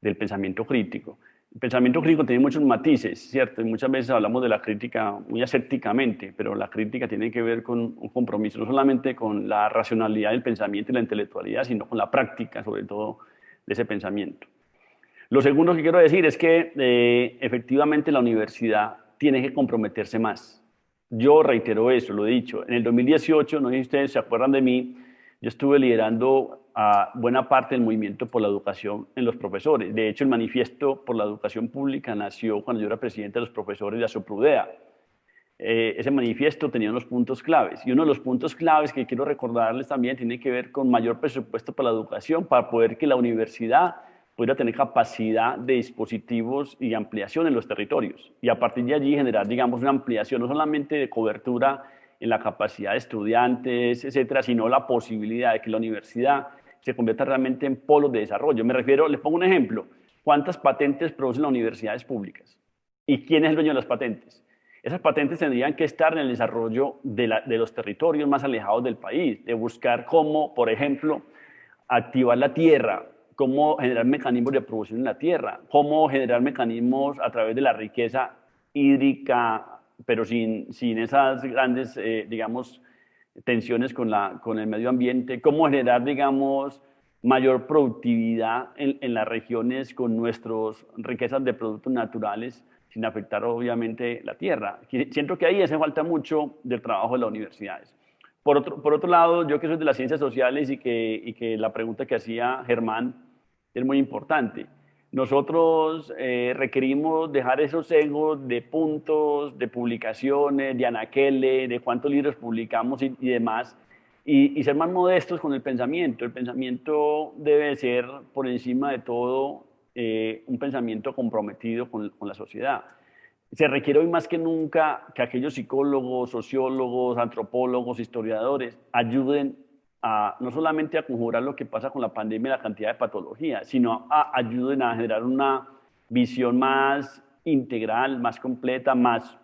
del pensamiento crítico. El pensamiento crítico tiene muchos matices, ¿cierto? Y muchas veces hablamos de la crítica muy asépticamente, pero la crítica tiene que ver con un compromiso, no solamente con la racionalidad del pensamiento y la intelectualidad, sino con la práctica, sobre todo, de ese pensamiento. Lo segundo que quiero decir es que efectivamente la universidad tiene que comprometerse más. Yo reitero eso, lo he dicho. En el 2018, no sé si ustedes se acuerdan de mí, yo estuve liderando a buena parte del movimiento por la educación en los profesores. De hecho, el manifiesto por la educación pública nació cuando yo era presidente de los profesores de Asoprudea. Ese manifiesto tenía unos puntos claves, y uno de los puntos claves que quiero recordarles también tiene que ver con mayor presupuesto para la educación, para poder que la universidad pudiera tener capacidad de dispositivos y ampliación en los territorios, y a partir de allí generar, digamos, una ampliación no solamente de cobertura en la capacidad de estudiantes, etcétera, sino la posibilidad de que la universidad se convierta realmente en polos de desarrollo. Me refiero, les pongo un ejemplo, ¿cuántas patentes producen las universidades públicas? ¿Y quién es el dueño de las patentes? Esas patentes tendrían que estar en el desarrollo de los territorios más alejados del país, de buscar cómo, por ejemplo, activar la tierra, cómo generar mecanismos de producción en la tierra, cómo generar mecanismos a través de la riqueza hídrica, pero sin esas grandes, digamos, tensiones con el medio ambiente, cómo generar, digamos, mayor productividad en las regiones con nuestras riquezas de productos naturales, sin afectar obviamente la tierra. Siento que ahí hace falta mucho del trabajo de las universidades. Por otro lado, yo que soy de las ciencias sociales y que la pregunta que hacía Germán es muy importante. Nosotros requerimos dejar esos egos de puntos, de publicaciones, de anaqueles, de cuántos libros publicamos y demás, y ser más modestos con el pensamiento. El pensamiento debe ser, por encima de todo, un pensamiento comprometido con la sociedad. Se requiere hoy más que nunca que aquellos psicólogos, sociólogos, antropólogos, historiadores ayuden no solamente a conjurar lo que pasa con la pandemia y la cantidad de patologías, sino ayuden a generar una visión más integral, más completa, más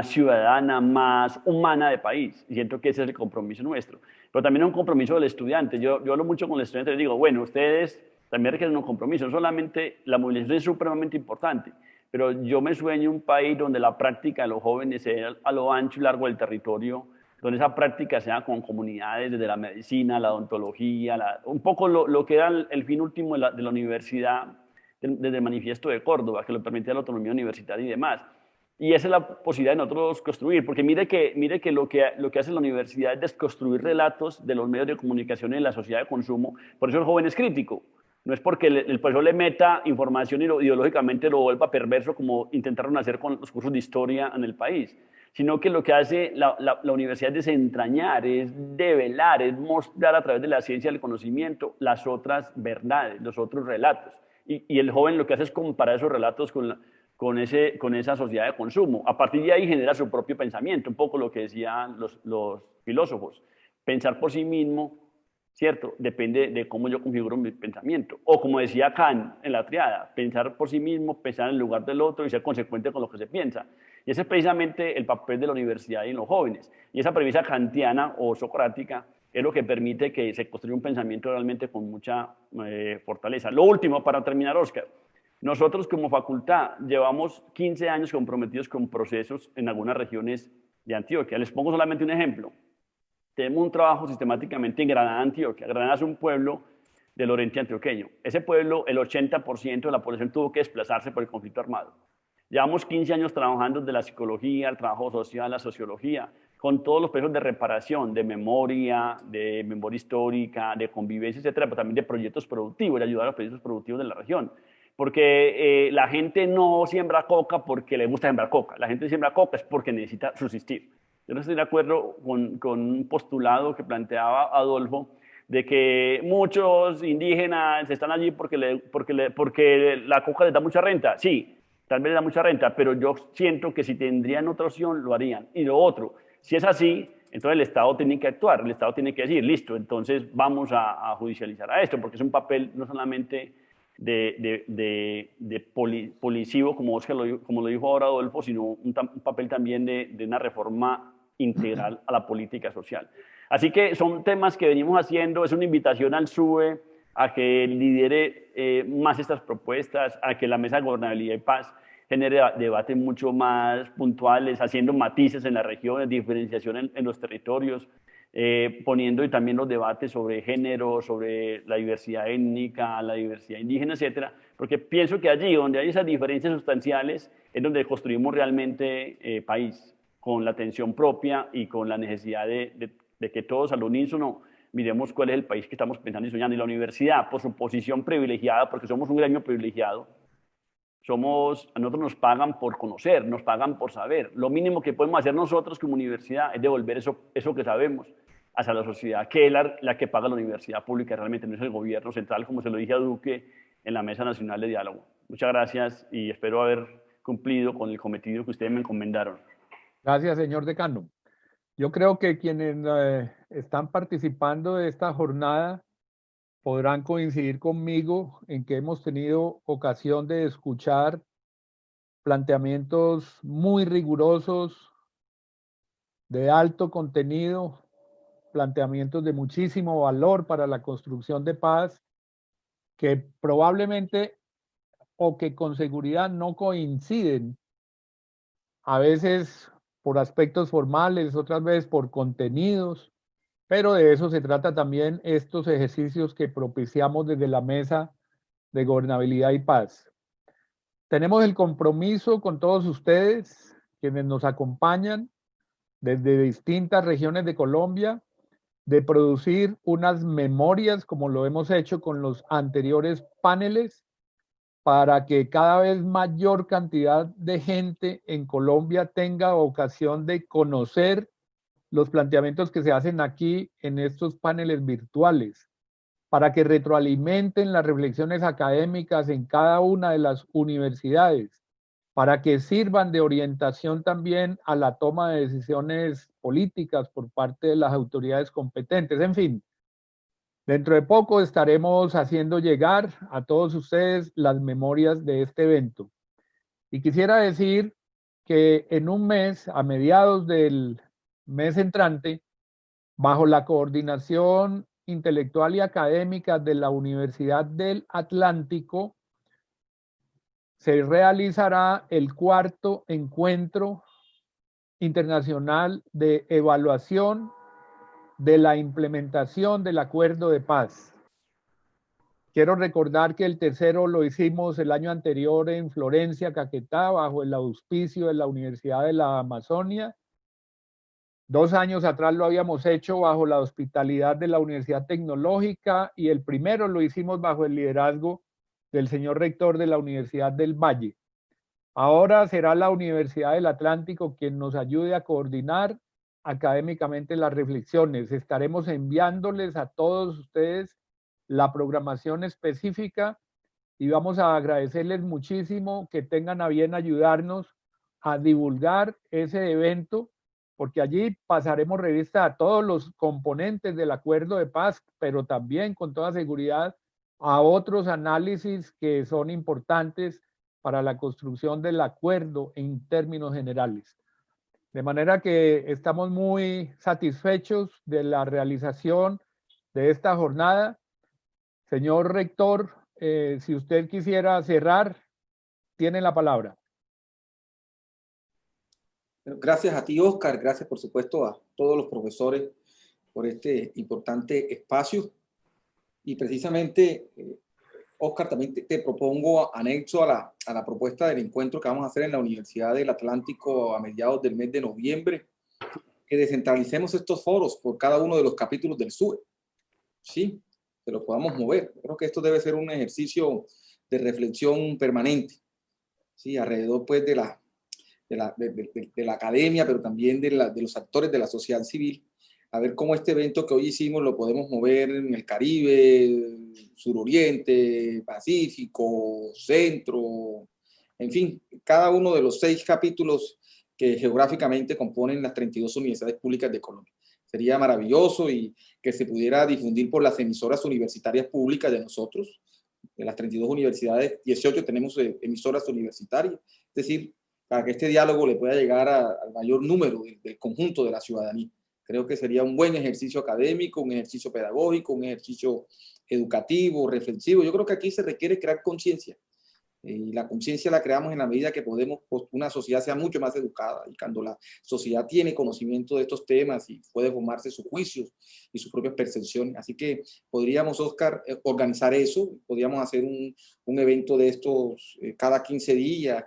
ciudadana, más humana de país. Y siento que ese es el compromiso nuestro. Pero también un compromiso del estudiante. Yo hablo mucho con el estudiante y les digo, bueno, ustedes también requieren un compromiso. No solamente la movilización es supremamente importante, pero yo me sueño un país donde la práctica de los jóvenes sea a lo ancho y largo del territorio, donde esa práctica sea con comunidades, desde la medicina, la odontología, un poco lo que era el fin último de la universidad, desde el manifiesto de Córdoba, que lo permitía la autonomía universitaria y demás. Y esa es la posibilidad de nosotros construir, porque mire que lo que hace la universidad es desconstruir relatos de los medios de comunicación y la sociedad de consumo. Por eso el joven es crítico. No es porque el profesor le meta información y ideológicamente lo vuelva perverso, como intentaron hacer con los cursos de historia en el país, sino que lo que hace la universidad es desentrañar, es develar, es mostrar a través de la ciencia del conocimiento las otras verdades, los otros relatos. Y el joven lo que hace es comparar esos relatos con esa sociedad de consumo. A partir de ahí genera su propio pensamiento, un poco lo que decían los filósofos. Pensar por sí mismo, ¿cierto? Depende de cómo yo configuro mi pensamiento. O como decía Kant en la triada, pensar por sí mismo, pensar en el lugar del otro y ser consecuente con lo que se piensa. Y ese es precisamente el papel de la universidad y en los jóvenes. Y esa premisa kantiana o socrática es lo que permite que se construya un pensamiento realmente con mucha fortaleza. Lo último, para terminar, Oscar. Nosotros como facultad llevamos 15 años comprometidos con procesos en algunas regiones de Antioquia. Les pongo solamente un ejemplo. Tenemos un trabajo sistemáticamente en Granada, Antioquia. Granada es un pueblo del oriente antioqueño. Ese pueblo, el 80% de la población tuvo que desplazarse por el conflicto armado. Llevamos 15 años trabajando desde la psicología, el trabajo social, la sociología, con todos los procesos de reparación, de memoria histórica, de convivencia, etcétera, pero también de proyectos productivos, de ayudar a los proyectos productivos de la región. Porque la gente no siembra coca porque le gusta sembrar coca, la gente siembra coca es porque necesita subsistir. Yo no estoy de acuerdo con un postulado que planteaba Adolfo, de que muchos indígenas están allí porque la coca les da mucha renta. Sí, tal vez les da mucha renta, pero yo siento que si tendrían otra opción, lo harían. Y lo otro, si es así, entonces el Estado tiene que actuar, el Estado tiene que decir, listo, entonces vamos a judicializar a esto, porque es un papel no solamente policivo, como lo dijo ahora Adolfo, sino un papel también de una reforma integral a la política social. Así que son temas que venimos haciendo, es una invitación al SUBE a que lidere más estas propuestas, a que la Mesa de Gobernabilidad y Paz genere debates mucho más puntuales, haciendo matices en las regiones, diferenciación en los territorios, poniendo y también los debates sobre género, sobre la diversidad étnica, la diversidad indígena, etcétera, porque pienso que allí donde hay esas diferencias sustanciales es donde construimos realmente país, con la atención propia y con la necesidad de que todos al unísono miremos cuál es el país que estamos pensando y soñando. Y la universidad, por su posición privilegiada, porque somos un gremio privilegiado, a nosotros nos pagan por conocer, nos pagan por saber. Lo mínimo que podemos hacer nosotros como universidad es devolver eso que sabemos hacia la sociedad, que es la que paga la universidad pública, realmente no es el gobierno central, como se lo dije a Duque en la Mesa Nacional de Diálogo. Muchas gracias y espero haber cumplido con el cometido que ustedes me encomendaron. Gracias, señor decano. Yo creo que quienes están participando de esta jornada podrán coincidir conmigo en que hemos tenido ocasión de escuchar planteamientos muy rigurosos, de alto contenido, planteamientos de muchísimo valor para la construcción de paz, que probablemente o que con seguridad no coinciden, a veces por aspectos formales, otras veces por contenidos, pero de eso se trata también estos ejercicios que propiciamos desde la Mesa de Gobernabilidad y Paz. Tenemos el compromiso con todos ustedes, quienes nos acompañan desde distintas regiones de Colombia, de producir unas memorias, como lo hemos hecho con los anteriores paneles, para que cada vez mayor cantidad de gente en Colombia tenga ocasión de conocer los planteamientos que se hacen aquí en estos paneles virtuales, para que retroalimenten las reflexiones académicas en cada una de las universidades, para que sirvan de orientación también a la toma de decisiones políticas por parte de las autoridades competentes. En fin, dentro de poco estaremos haciendo llegar a todos ustedes las memorias de este evento. Y quisiera decir que en un mes, a mediados del mes entrante, bajo la coordinación intelectual y académica de la Universidad del Atlántico, se realizará el cuarto encuentro internacional de evaluación de la implementación del acuerdo de paz. Quiero recordar que el tercero lo hicimos el año anterior en Florencia, Caquetá, bajo el auspicio de la Universidad de la Amazonia. 2 años atrás lo habíamos hecho bajo la hospitalidad de la Universidad Tecnológica y el primero lo hicimos bajo el liderazgo del señor rector de la Universidad del Valle. Ahora será la Universidad del Atlántico quien nos ayude a coordinar académicamente las reflexiones. Estaremos enviándoles a todos ustedes la programación específica y vamos a agradecerles muchísimo que tengan a bien ayudarnos a divulgar ese evento, porque allí pasaremos revista a todos los componentes del acuerdo de paz, pero también con toda seguridad a otros análisis que son importantes para la construcción del acuerdo en términos generales. De manera que estamos muy satisfechos de la realización de esta jornada. Señor rector, si usted quisiera cerrar, tiene la palabra. Gracias a ti, Oscar. Gracias, por supuesto, a todos los profesores por este importante espacio. Y precisamente, Oscar, también te propongo, anexo a la propuesta del encuentro que vamos a hacer en la Universidad del Atlántico a mediados del mes de noviembre, que descentralicemos estos foros por cada uno de los capítulos del SUE, ¿sí? Que lo podamos mover. Creo que esto debe ser un ejercicio de reflexión permanente, ¿sí? Alrededor pues de la academia, pero también de los actores de la sociedad civil, a ver cómo este evento que hoy hicimos lo podemos mover en el Caribe, Suroriente, Pacífico, Centro, en fin, cada uno de los 6 capítulos que geográficamente componen las 32 universidades públicas de Colombia. Sería maravilloso y que se pudiera difundir por las emisoras universitarias públicas de nosotros. De las 32 universidades, 18 tenemos emisoras universitarias, es decir, para que este diálogo le pueda llegar al mayor número del conjunto de la ciudadanía. Creo que sería un buen ejercicio académico, un ejercicio pedagógico, un ejercicio educativo, reflexivo. Yo creo que aquí se requiere crear conciencia. Y la conciencia la creamos en la medida que podemos, pues, una sociedad sea mucho más educada, y cuando la sociedad tiene conocimiento de estos temas y puede formarse sus juicios y sus propias percepciones. Así que podríamos, Oscar, organizar eso, podríamos hacer un evento de estos cada 15 días,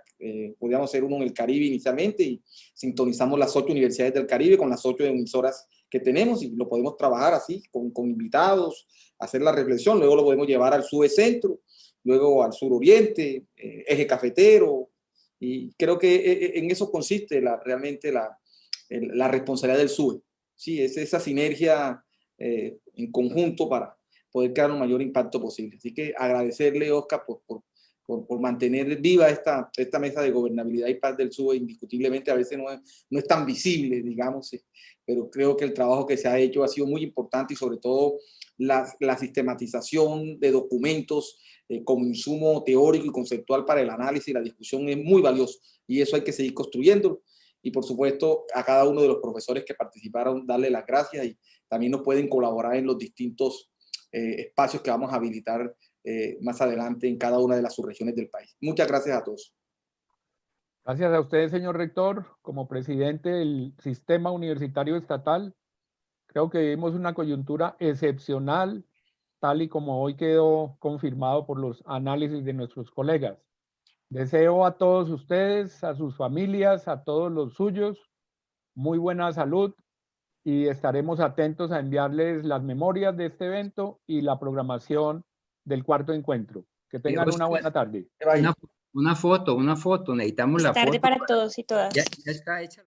podríamos hacer uno en el Caribe inicialmente y sintonizamos las 8 universidades del Caribe con las 8 emisoras que tenemos y lo podemos trabajar así, con invitados, hacer la reflexión, luego lo podemos llevar al SUE Centro, luego al suroriente, eje cafetero, y creo que en eso consiste realmente la responsabilidad del SUE. Sí, es esa sinergia en conjunto para poder crear un mayor impacto posible. Así que agradecerle, Oscar, por mantener viva esta mesa de gobernabilidad y paz del SUE. Indiscutiblemente a veces no es tan visible, digamos, pero creo que el trabajo que se ha hecho ha sido muy importante y sobre todo la sistematización de documentos como insumo teórico y conceptual para el análisis y la discusión es muy valioso y eso hay que seguir construyendo. Y por supuesto a cada uno de los profesores que participaron darle las gracias y también nos pueden colaborar en los distintos espacios que vamos a habilitar más adelante en cada una de las subregiones del país. Muchas gracias a todos. Gracias a usted, señor rector, como presidente del Sistema Universitario Estatal. Creo que vivimos una coyuntura excepcional, tal y como hoy quedó confirmado por los análisis de nuestros colegas. Deseo a todos ustedes, a sus familias, a todos los suyos, muy buena salud y estaremos atentos a enviarles las memorias de este evento y la programación del 4º encuentro. Que tengan una buena tarde. Una foto, necesitamos la foto. Buenas tardes para todos y todas. Ya está hecha.